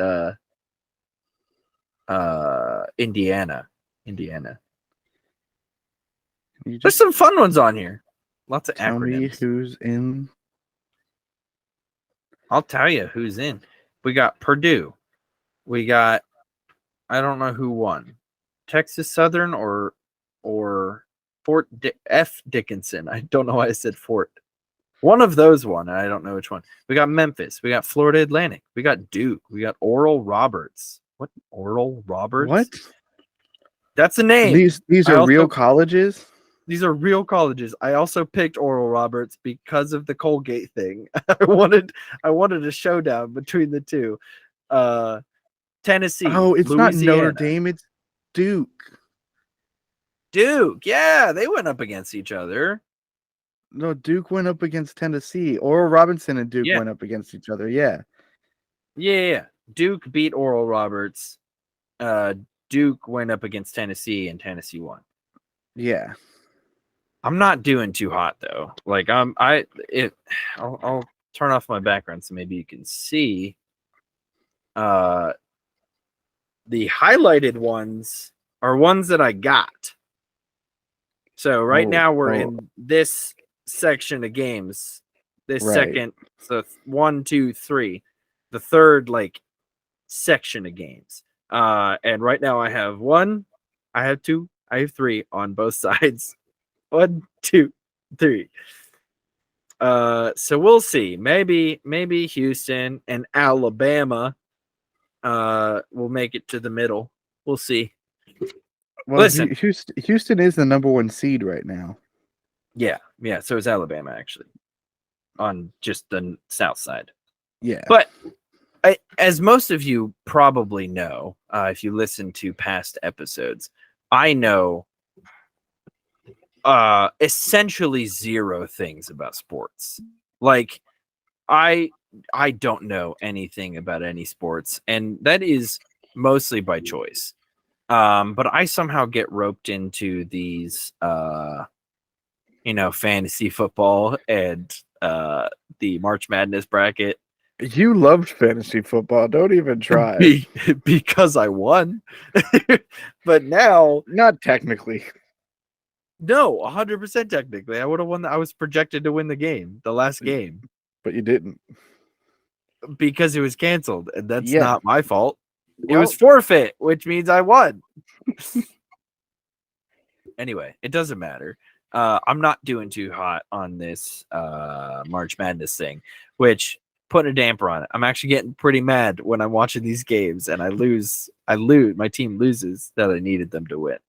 Indiana. There's some fun ones on here. Lots of tell acronyms. Me who's in. I'll tell you who's in. We got Purdue. We got, I don't know who won. Texas Southern or Fort F. Dickinson. I don't know why I said Fort. One of those won, and I don't know which one. We got Memphis. We got Florida Atlantic. We got Duke. We got Oral Roberts. What? Oral Roberts? What? That's a name. These are real colleges? These are real colleges. I also picked Oral Roberts because of the Colgate thing. I wanted a showdown between the two. Tennessee. Oh, it's Louisiana. not Notre Dame, it's Duke. Duke, yeah, they went up against each other. No, Duke went up against Tennessee. Oral Robinson and Duke went up against each other. Yeah. Yeah. Duke beat Oral Roberts. Duke went up against Tennessee, and Tennessee won. Yeah. I'm not doing too hot though. Like I'll turn off my background so maybe you can see. The highlighted ones are ones that I got. So right now we're in this section of games. This second, so 1, 2, 3, the third like section of games. And right now I have 1, I have 2, I have 3 on both sides. 1, 2, 3. So we'll see. Maybe Houston and Alabama will make it to the middle. We'll see. Well, listen, Houston is the number 1 seed right now. Yeah. So is Alabama actually on just the south side. Yeah, but as most of you probably know, if you listen to past episodes, I know essentially 0 things about sports. Like I don't know anything about any sports, and that is mostly by choice. But I somehow get roped into these fantasy football and the March Madness bracket You loved fantasy football. Don't even try. Because I won. But now, Not technically. no, 100% technically. I would have won. I was projected to win the game, the last game, But you didn't. because it was canceled, and that's Yeah. not my fault. It Well, was forfeit, which means I won. Anyway, it doesn't matter. I'm not doing too hot on this March Madness thing, which putting a damper on it. I'm actually getting pretty mad when I'm watching these games and I lose. My team loses that I needed them to win.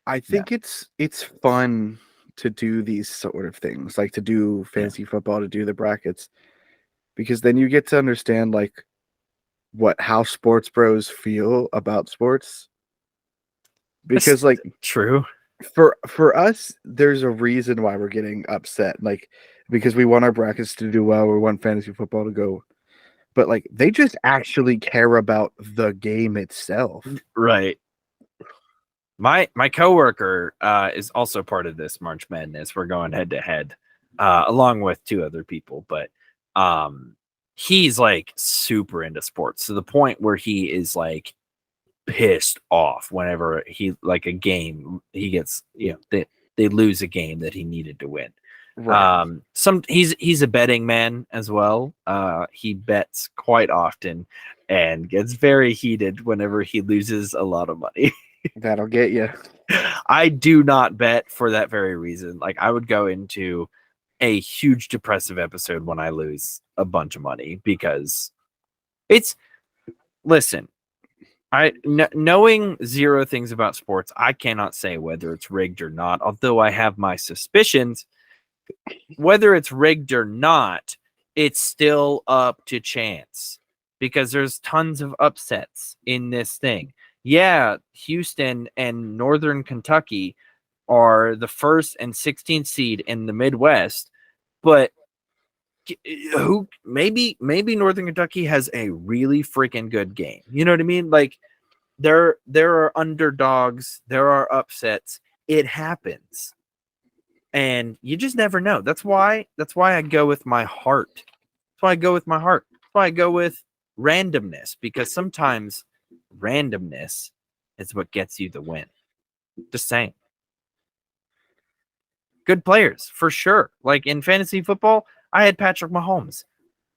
I think it's fun to do these sort of things, like to do fantasy football, to do the brackets, because then you get to understand like how sports bros feel about sports. Because That's true. For us, there's a reason why we're getting upset, like because we want our brackets to do well, we want fantasy football to go, but like they just actually care about the game itself. Right. My coworker is also part of this March Madness. We're going head to head, along with 2 other people, but he's like super into sports to the point where he is like pissed off whenever he like a game he gets, they lose a game that he needed to win. Right. He's a betting man as well. He bets quite often and gets very heated whenever he loses a lot of money. That'll get you. I do not bet for that very reason. Like I would go into a huge depressive episode when I lose a bunch of money, because listen, knowing 0 things about sports, I cannot say whether it's rigged or not, although I have my suspicions. Whether it's rigged or not, it's still up to chance, because there's tons of upsets in this thing. Yeah, Houston and Northern Kentucky are the 1st and 16th seed in the Midwest, but maybe Northern Kentucky has a really freaking good game. You know what I mean? Like there are underdogs, there are upsets. It happens. And you just never know. That's why I go with my heart. That's why I go with my heart. That's why I go with randomness, because sometimes randomness is what gets you the win. Just saying. Good players, for sure. Like in fantasy football, I had Patrick Mahomes.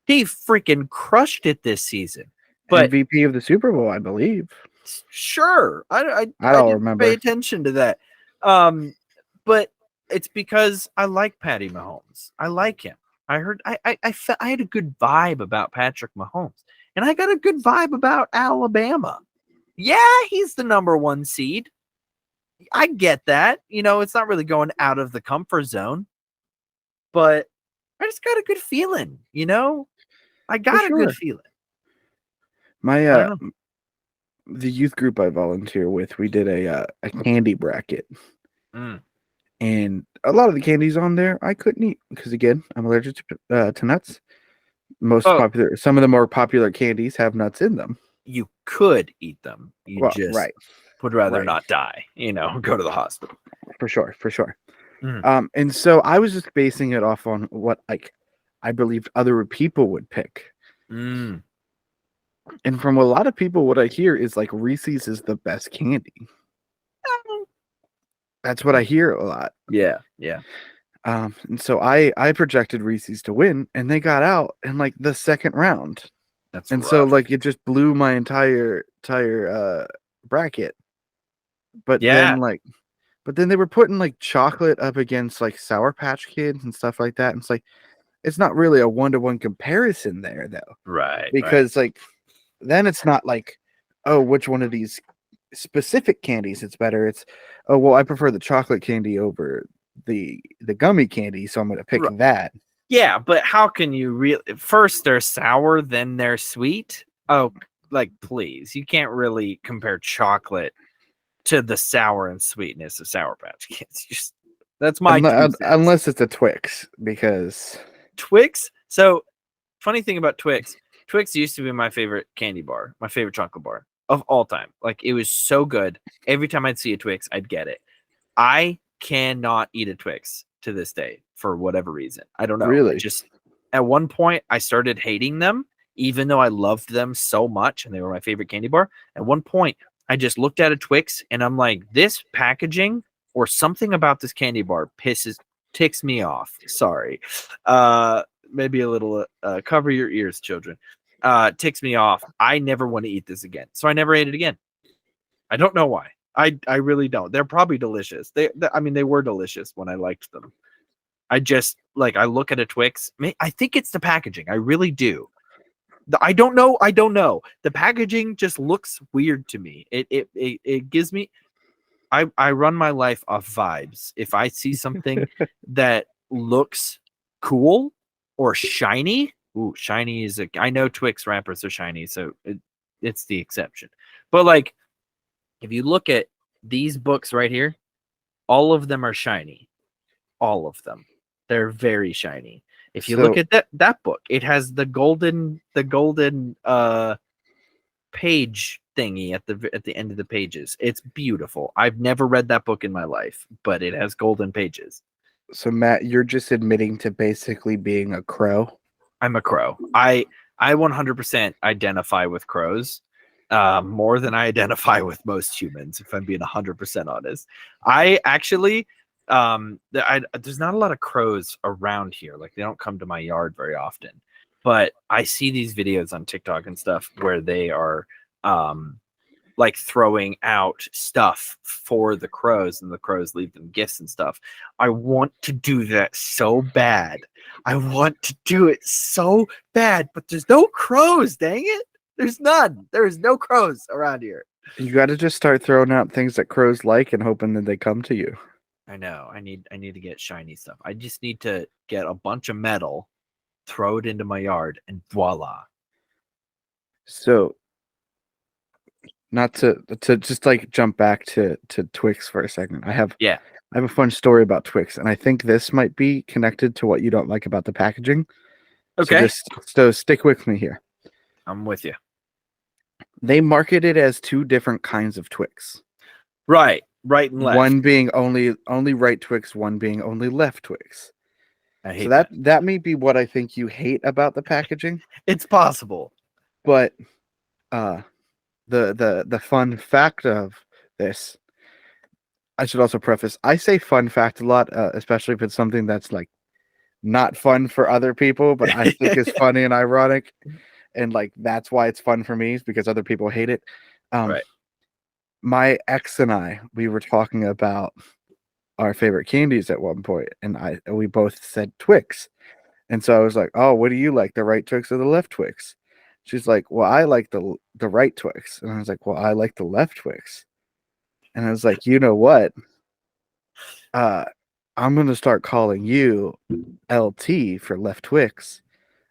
He freaking crushed it this season. But MVP of the Super Bowl, I believe. Sure. I don't didn't remember. pay attention to that. But it's because I like Patty Mahomes. I like him. I had a good vibe about Patrick Mahomes, and I got a good vibe about Alabama. Yeah, he's the number 1 seed. I get that. It's not really going out of the comfort zone, but I just got a good feeling, I got a good feeling. My the youth group I volunteer with, we did a candy bracket. And a lot of the candies on there I couldn't eat because, again, I'm allergic to nuts. Some of the more popular candies have nuts in them. You could eat them. You right. would rather not die, go to the hospital. For sure. And so I was just basing it off on what I believed other people would pick. And from a lot of people, what I hear is like Reese's is the best candy. That's what I hear a lot. Yeah. And so I projected Reese's to win, and they got out in like the 2nd round. That's and rough. So like it just blew my entire bracket. But then they were putting like chocolate up against like Sour Patch Kids and stuff like that. And it's not really a 1-to-1 comparison there though. Right. Because like then it's not like, oh, which one of these specific candies it's better. It's, oh, well, I prefer the chocolate candy over the gummy candy, so I'm going to pick that. Yeah, but how can you really? First they're sour, then they're sweet. Oh, like please, you can't really compare chocolate to the sour and sweetness of Sour Patch Kids. That's my unless it's a Twix, because Twix. So funny thing about Twix used to be my favorite candy bar, my favorite chocolate bar of all time. Like it was so good. Every time I'd see a Twix, I'd get it. I cannot eat a Twix to this day for whatever reason. I don't know. Really? At one point, I started hating them, even though I loved them so much and they were my favorite candy bar. At one point, I just looked at a Twix and I'm like, this packaging or something about this candy bar ticks me off. Sorry. Maybe a little cover your ears, children. Ticks me off. I never want to eat this again. So I never ate it again. I don't know why. I really don't. They're probably delicious. I mean, they were delicious when I liked them. I just like I look at a Twix. I think it's the packaging. I really do. I don't know. I don't know. The packaging just looks weird to me. It gives me. I run my life off vibes. If I see something that looks cool or shiny, ooh, shiny is I know Twix wrappers are shiny, so it's the exception. But like, if you look at these books right here, all of them are shiny. All of them. They're very shiny. If you look at that book, it has the golden page thingy at the end of the pages. It's beautiful. I've never read that book in my life, but it has golden pages. So Matt, you're just admitting to basically being a crow. I'm a crow. I 100% identify with crows more than I identify with most humans, if I'm being 100% honest. I actually there's not a lot of crows around here. Like, they don't come to my yard very often, but I see these videos on TikTok and stuff where they are like throwing out stuff for the crows, and the crows leave them gifts and stuff. I want to do that so bad. I want to do it so bad, but there's no crows, dang it. There's none. There's no crows around here. You got to just start throwing out things that crows like and hoping that they come to you. I know. I need to get shiny stuff. I just need to get a bunch of metal, throw it into my yard, and voila. So, not to just like jump back to Twix for a second. I have a fun story about Twix, and I think this might be connected to what you don't like about the packaging. Okay. So stick with me here. I'm with you. They market it as two different kinds of Twix. Right and left. One being only right Twix, one being only left Twix. I hate so that may be what I think you hate about the packaging. It's possible. But the fun fact of this, I should also preface, I say fun fact a lot, especially if it's something that's like not fun for other people, but I think is funny and ironic. And like, that's why it's fun for me, is because other people hate it. Right. My ex and we were talking about our favorite candies at one point, and we both said Twix. And so I was like, oh, what do you like, the right Twix or the left Twix? She's like, well, I like the right Twix. And I was like, well, I like the left Twix. And I was like, you know what? I'm going to start calling you LT for left Twix,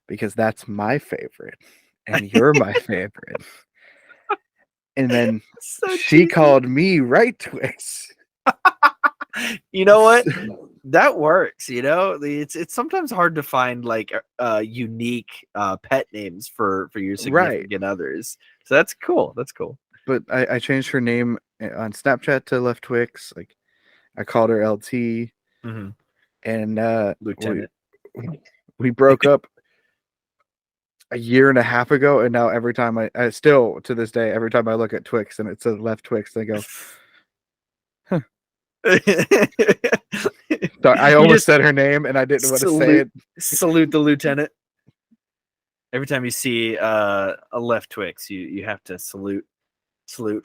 because that's my favorite and you're my favorite. And then she called me right Twix. You know what? That works. You know, it's sometimes hard to find like unique pet names for your significant others. So that's cool. That's cool. But I changed her name on Snapchat to Left Twix. Like, I called her LT, and Lieutenant. We broke up a year and a half ago, and now every time I still to this day, every time I look at Twix and it says Left Twix, I go, huh. So I almost said her name and I didn't want to say it. Salute the lieutenant. Every time you see a left Twix, you have to salute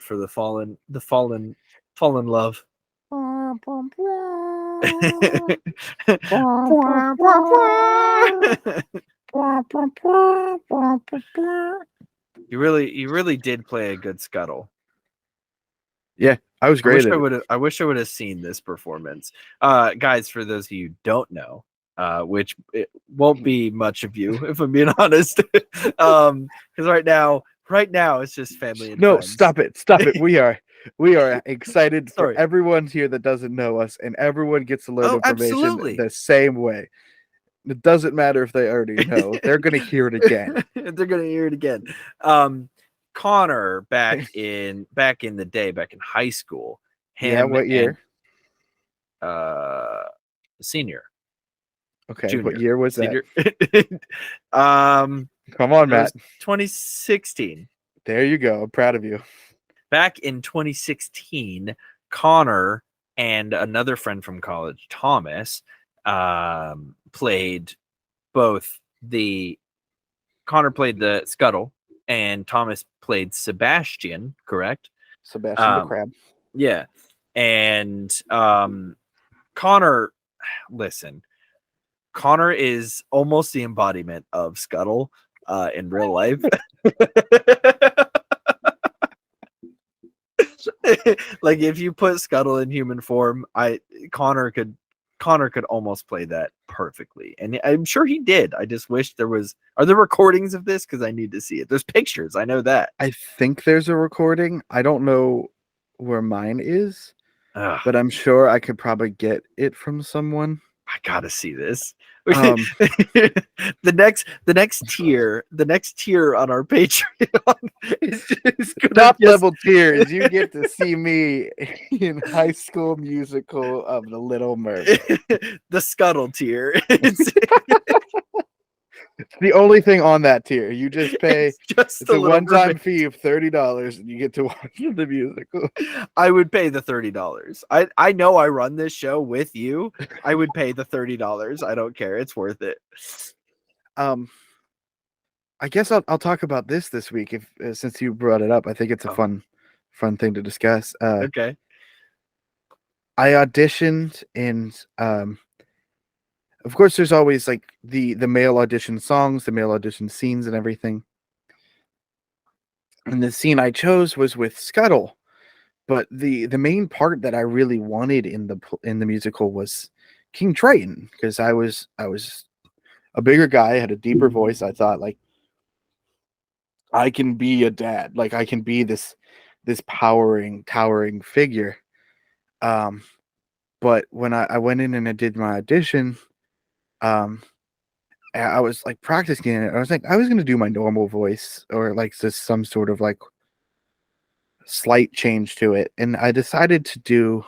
for the fallen love. You really did play a good Scuttle. Yeah, I was great. I wish I would have seen this performance. Guys, for those of you who don't know, which it won't be much of you, if I'm being honest. Because right now it's just family and friends. Stop it. We are excited for everyone here that doesn't know us, and everyone gets to learn information the same way. It doesn't matter if they already know. They're going to hear it again. They're going to hear it again. Connor, back in the day, back in high school. What year? Senior. Okay. Junior. What year was that? Senior. Come on, That Matt. was 2016. There you go. I'm proud of you. Back in 2016, Connor and another friend from college, Thomas, played both the Connor played the Scuttle and Thomas played Sebastian, correct? Sebastian the Crab. Yeah. And Connor, listen, Connor is almost the embodiment of Scuttle in real life. Like if you put Scuttle in human form, Connor could almost play that perfectly, and I'm sure he did. I just wish there was. Are there recordings of this? Because I need to see it. There's pictures. I know that. I think there's a recording. I don't know where mine is, but I'm sure I could probably get it from someone. I gotta see this. Um, the next tier on our Patreon is top level tier is you get to see me in High School Musical of The Little Mermaid. The Scuttle tier. It's the only thing on that tier. You just pay. It's a one-time fee of $30, and you get to watch the musical. I would pay the $30. I know I run this show with you. I would pay the $30. I don't care. It's worth it. I guess I'll talk about this week if since you brought it up. I think it's a fun thing to discuss. Okay. I auditioned, and of course, there's always like the male audition songs, the male audition scenes, and everything. And the scene I chose was with Scuttle, but the main part that I really wanted in the musical was King Triton, because I was a bigger guy, had a deeper voice. I thought, like, I can be a dad, like I can be this towering figure. But when I went in and I did my audition, I was like practicing it. I was like, I was gonna do my normal voice or like just some sort of like slight change to it, and I decided to do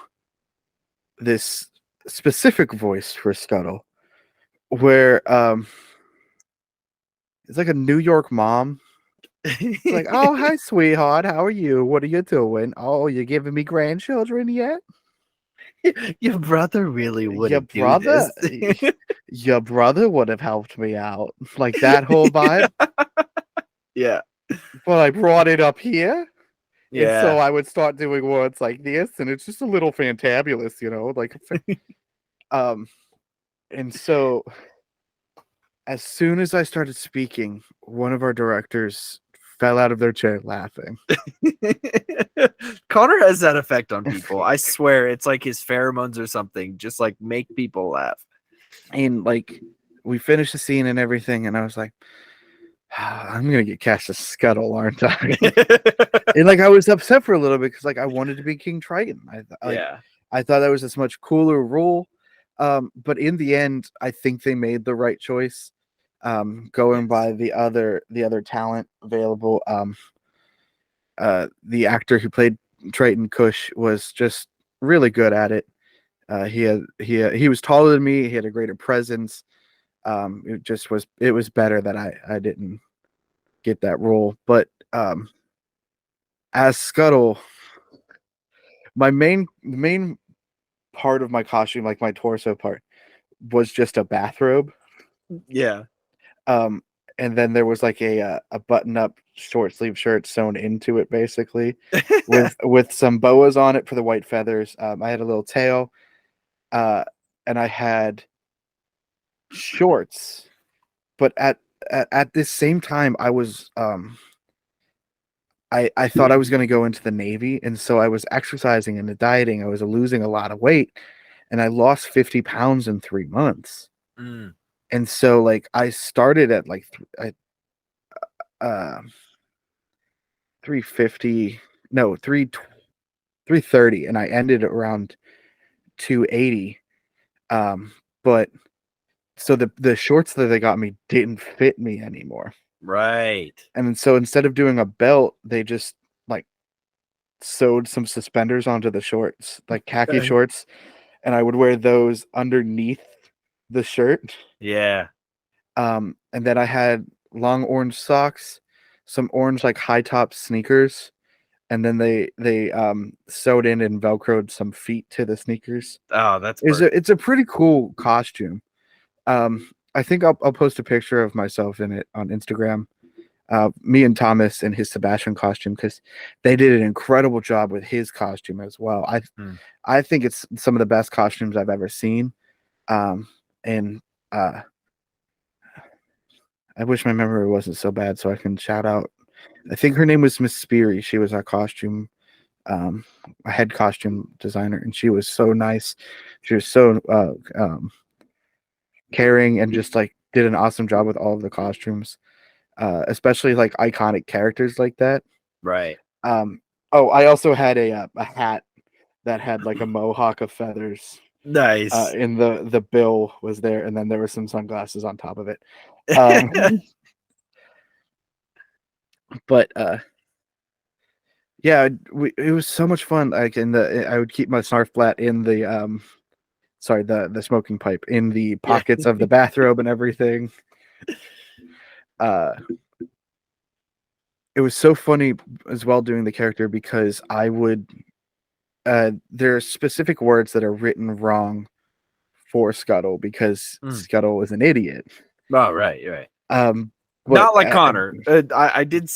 this specific voice for Scuttle, where it's like a New York mom. It's like, oh, hi, sweetheart, how are you? What are you doing? Oh, you giving me grandchildren yet? Your brother really would. Your brother would have helped me out, like that whole vibe. Yeah. But I brought it up here. Yeah. And so I would start doing words like this, and it's just a little fantabulous, like. And so as soon as I started speaking, one of our directors fell out of their chair laughing. Connor has that effect on people. I swear, it's like his pheromones or something. Just like make people laugh. And like we finished the scene and everything, and I was like, I'm gonna get cast as Scuttle, aren't I? And like I was upset for a little bit because like I wanted to be King Triton. I thought that was this much cooler role. But in the end, I think they made the right choice. Going by the other talent available. The actor who played Triton, Cush, was just really good at it. He was taller than me. He had a greater presence. It was better that I didn't get that role. But as Scuttle, my main part of my costume, like my torso part, was just a bathrobe. Yeah. And then there was like a button up short sleeve shirt sewn into it, basically, with some boas on it for the white feathers. I had a little tail, and I had shorts. But at this same time, I was I thought I was going to go into the Navy, and so I was exercising and dieting. I was losing a lot of weight, and I lost 50 pounds in 3 months. Mm. And so like I started at like 350, no, 330, and I ended around 280. But so the shorts that they got me didn't fit me anymore. Right. And so instead of doing a belt, they just like sewed some suspenders onto the shorts, like khaki shorts, and I would wear those underneath the shirt. Yeah. And then I had long orange socks, some orange like high top sneakers, and then they sewed in and velcroed some feet to the sneakers. Oh, that's perfect. It's a pretty cool costume. I think I'll post a picture of myself in it on Instagram. Me and Thomas in his Sebastian costume, because they did an incredible job with his costume as well. I think it's some of the best costumes I've ever seen. And I wish my memory wasn't so bad so I can shout out. I think her name was Miss Speary. She was our costume, a head costume designer, and she was so nice. She was so caring and just like did an awesome job with all of the costumes, especially like iconic characters like that. Right. Oh, I also had a hat that had like a mohawk of feathers. Nice. In the bill was there, and then there were some sunglasses on top of it. But yeah, it was so much fun. Like I would keep my snarf flat in the the smoking pipe in the pockets of the bathrobe and everything. It was so funny as well doing the character because I would there are specific words that are written wrong for Scuttle because Scuttle is an idiot. Oh, right. But, not like Connor. I did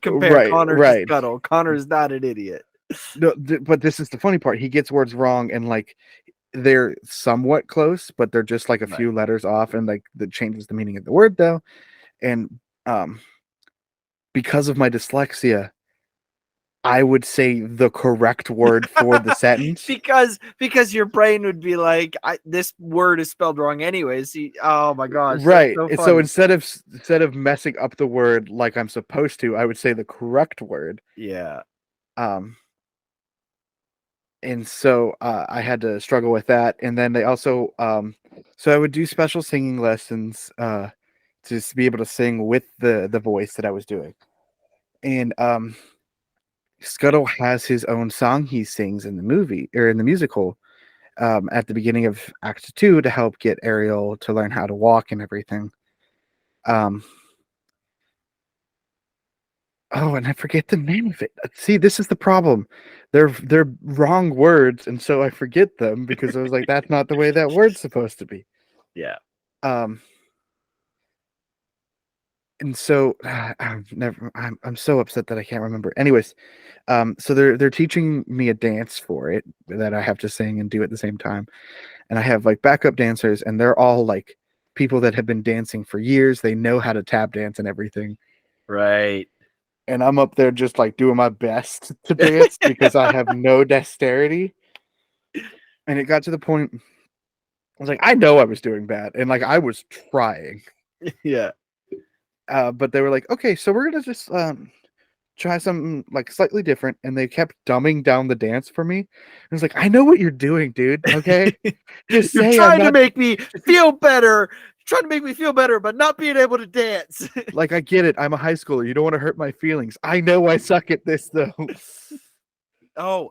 compare Connor to Scuttle. Connor's not an idiot. No, but this is the funny part. He gets words wrong, and like they're somewhat close, but they're just like a few letters off, and like that changes the meaning of the word though. And because of my dyslexia, I would say the correct word for the sentence because your brain would be like, this word is spelled wrong anyways. Oh my gosh, right. So instead of messing up the word like I'm supposed to, I would say the correct word. Yeah. And so I had to struggle with that, and then they also so I would do special singing lessons to just be able to sing with the voice that I was doing. And Scuttle has his own song he sings in the movie or in the musical at the beginning of Act 2 to help get Ariel to learn how to walk and everything. Oh, and I forget the name of it. See, this is the problem. They're wrong words, and so I forget them because I was like, that's not the way that word's supposed to be. Yeah. And so I'm so upset that I can't remember. Anyways, so they're teaching me a dance for it that I have to sing and do at the same time. And I have like backup dancers, and they're all like people that have been dancing for years. They know how to tap dance and everything. Right. And I'm up there just like doing my best to dance because I have no dexterity. And it got to the point I was like, I know I was doing bad, and like I was trying. Yeah. But they were like, okay, so we're gonna just try something like slightly different, and they kept dumbing down the dance for me. I was like, I know what you're doing, dude. Okay, just you're trying to make me feel better. Trying to make me feel better, but not being able to dance. Like, I get it. I'm a high schooler. You don't want to hurt my feelings. I know I suck at this though. Oh,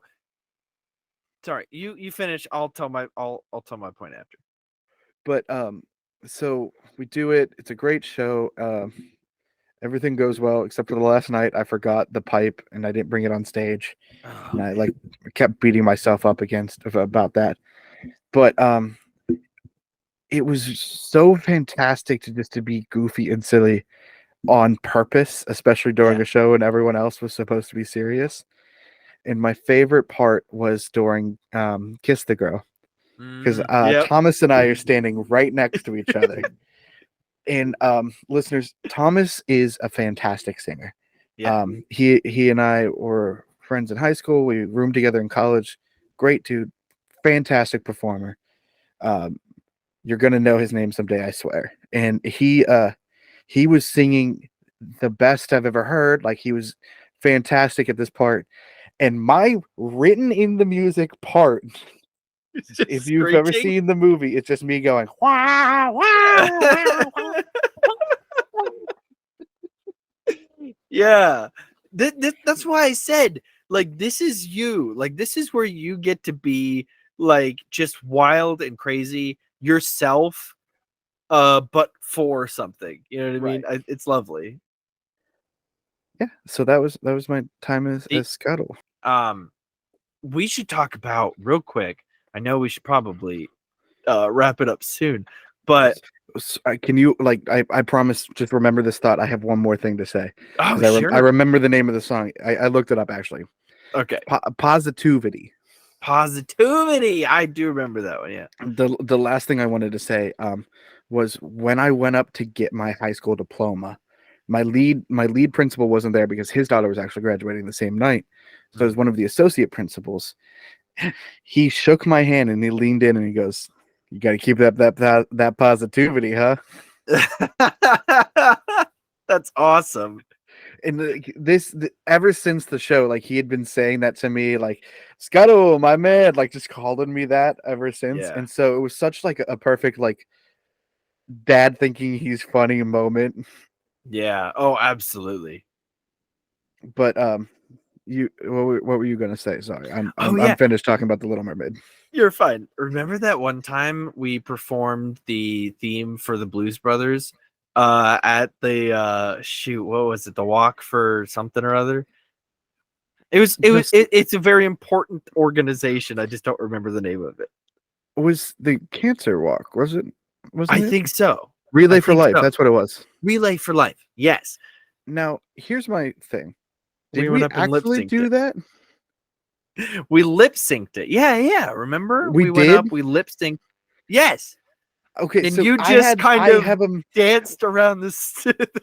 sorry. You finish. I'll tell my point after. But so we do it. It's a great show. Everything goes well except for the last night. I forgot the pipe and I didn't bring it on stage, and I like kept beating myself up about that. But it was so fantastic to be goofy and silly on purpose, especially during a show and everyone else was supposed to be serious. And my favorite part was during Kiss the Girl, because Thomas and I are standing right next to each other. And listeners, Thomas is a fantastic singer. Yeah. He and I were friends in high school. We roomed together in college. Great dude, fantastic performer. You're gonna know his name someday, I swear. And he was singing the best I've ever heard. Like, he was fantastic at this part. And my written in the music part, if you've ever seen the movie, it's just me going, wah, wah, wah, wah. Yeah. That's why I said, like, this is you. Like, this is where you get to be like just wild and crazy yourself but for something. You know what I mean? It's lovely. Yeah. So that was my time as Scuttle. We should talk about real quick. I know we should probably wrap it up soon, but can you I promise, just remember this thought. I have one more thing to say. Sure. I remember the name of the song. I looked it up actually. Okay. Positivity. I do remember that one. Yeah. The last thing I wanted to say was when I went up to get my high school diploma, my lead principal wasn't there because his daughter was actually graduating the same night. So as one of the associate principals, he shook my hand and he leaned in and he goes, "You got to keep that positivity, huh?" That's awesome. And ever since the show, like he had been saying that to me, like Scuttle, my man, like just calling me that ever since. Yeah. And so it was such like a perfect like dad thinking he's funny moment. Yeah. Oh, absolutely. But what were you gonna say? Sorry, I'm finished talking about the Little Mermaid. You're fine. Remember that one time we performed the theme for the Blues Brothers at the what was it, the walk for something or other? It's a very important organization. I just don't remember the name of it. Was the cancer walk, was it? I think so. Relay for Life, that's what it was. Relay for Life, yes. Now here's my thing. Did we actually do that? We lip synced it. Yeah. Remember? We went up, we lip synced. Yes. Okay. And so you just danced around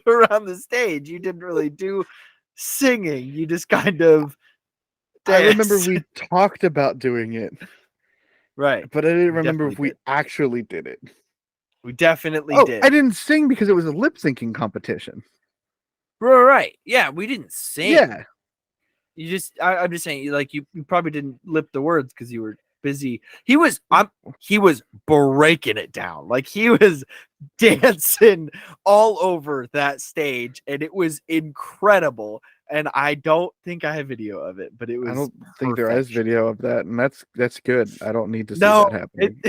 around the stage. You didn't really do singing. You just kind of danced. I remember we talked about doing it. Right. But I didn't remember if we actually did it. We definitely did. I didn't sing because it was a lip syncing competition. Right. Yeah, we didn't sing. Yeah. I'm just saying, like you probably didn't lip the words because you were busy. He was breaking it down. Like he was dancing all over that stage, and it was incredible. And I don't think I have video of it, but it was. I don't think there is video of that, and that's good. I don't need to see that happening.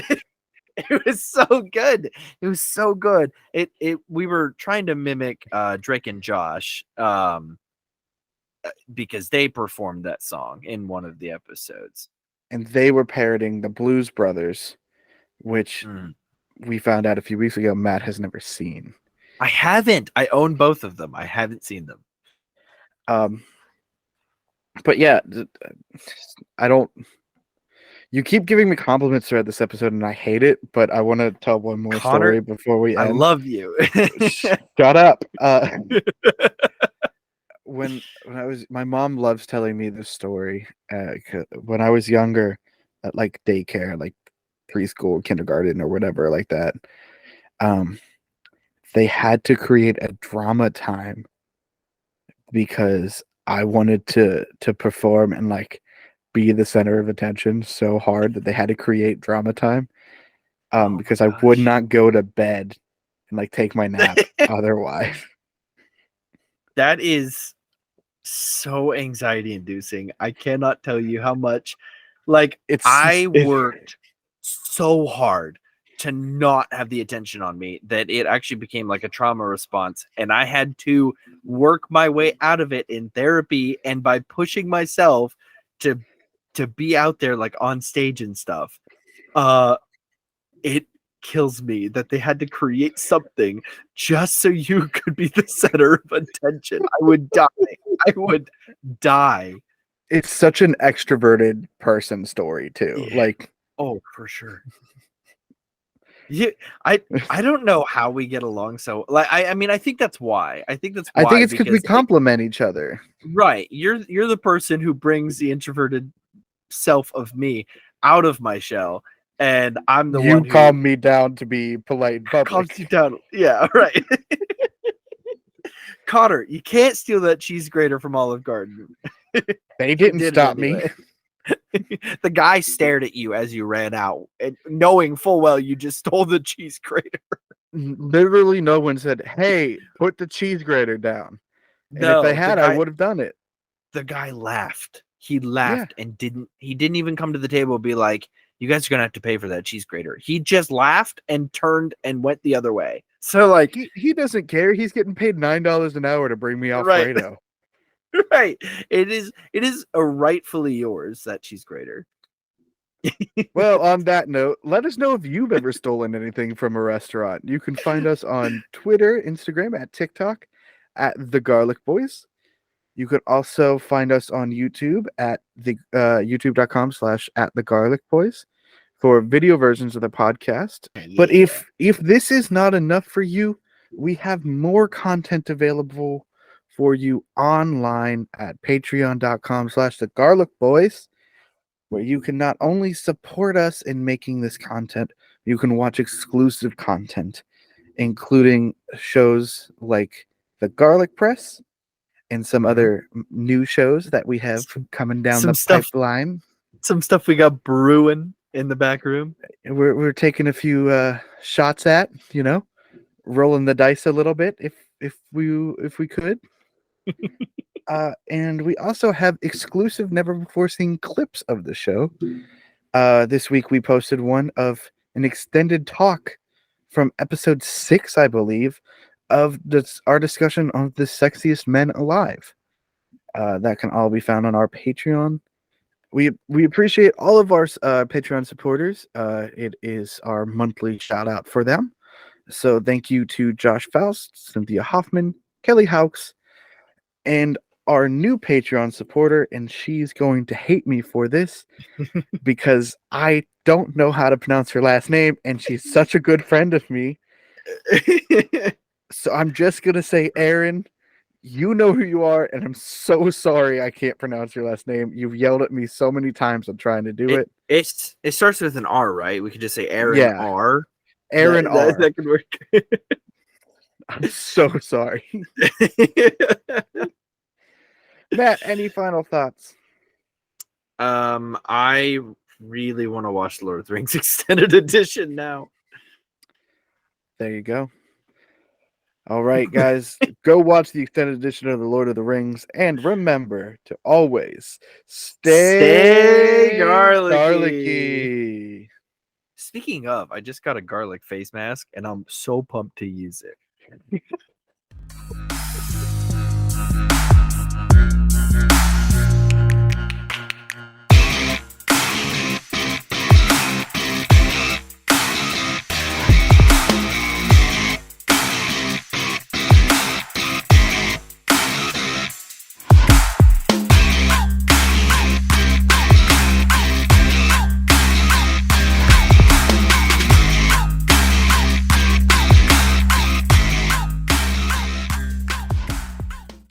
It was so good. It was so good. We were trying to mimic Drake and Josh because they performed that song in one of the episodes. And they were parroting the Blues Brothers, which we found out a few weeks ago Matt has never seen. I haven't. I own both of them. I haven't seen them. But yeah, I don't. You keep giving me compliments throughout this episode, and I hate it. But I want to tell one more story before we end. I love you. Shut up. When my mom loves telling me this story. When I was younger, at like daycare, like preschool, kindergarten, or whatever, like that, they had to create a drama time because I wanted to perform and like be the center of attention so hard that they had to create drama time. Because I would not go to bed and like take my nap otherwise. That is so anxiety inducing. I cannot tell you how much I worked so hard to not have the attention on me that it actually became like a trauma response, and I had to work my way out of it in therapy and by pushing myself to be out there like on stage and stuff. It kills me that they had to create something just so you could be the center of attention. I would die. It's such an extroverted person story too. Yeah. Like, oh, for sure. Yeah, I don't know how we get along so. Like, I mean, I think that's why. I think it's because we complement each other. Right. You're the person who brings the introverted self of me out of my shell, and I'm the one who calm me down to be polite in public. Calms you down. Yeah, right. Cotter, you can't steal that cheese grater from Olive Garden. They didn't stop me. The guy stared at you as you ran out, and knowing full well you just stole the cheese grater. Literally, no one said, "Hey, put the cheese grater down." And if they had, I would have done it. The guy laughed. He laughed and didn't even come to the table and be like, you guys are gonna have to pay for that cheese grater. He just laughed and turned and went the other way. So like he doesn't care. He's getting paid $9 an hour to bring me Alfredo. Right. It is rightfully yours, that cheese grater. Well, on that note, let us know if you've ever stolen anything from a restaurant. You can find us on Twitter, Instagram, at TikTok, at The Garlic Boys. You could also find us on YouTube at the youtube.com/at The Garlic Boys for video versions of the podcast. Yeah. But if this is not enough for you, we have more content available for you online at patreon.com/The Garlic Boys, where you can not only support us in making this content, you can watch exclusive content, including shows like The Garlic Press and some other new shows that we have coming down the pipeline. Some stuff we got brewing in the back room. We're taking a few shots at, rolling the dice a little bit if we could. And we also have exclusive, never before seen clips of the show. This week we posted one of an extended talk from episode 6, I believe, of our discussion on the sexiest men alive. That can all be found on our Patreon. We appreciate all of our Patreon supporters. It is our monthly shout out for them. So thank you to Josh Faust, Cynthia Hoffman, Kelly Haux, and our new Patreon supporter, and she's going to hate me for this because I don't know how to pronounce her last name, and she's such a good friend of me. So I'm just going to say, Aaron, you know who you are, and I'm so sorry I can't pronounce your last name. You've yelled at me so many times I'm trying to do it. It starts with an R, right? We could just say Aaron R. Aaron R. That could work. I'm so sorry. Matt, any final thoughts? I really want to watch Lord of the Rings Extended Edition now. There you go. All right, guys, go watch the extended edition of The Lord of the Rings, and remember to always stay garlicky. Speaking of, I just got a garlic face mask, and I'm so pumped to use it.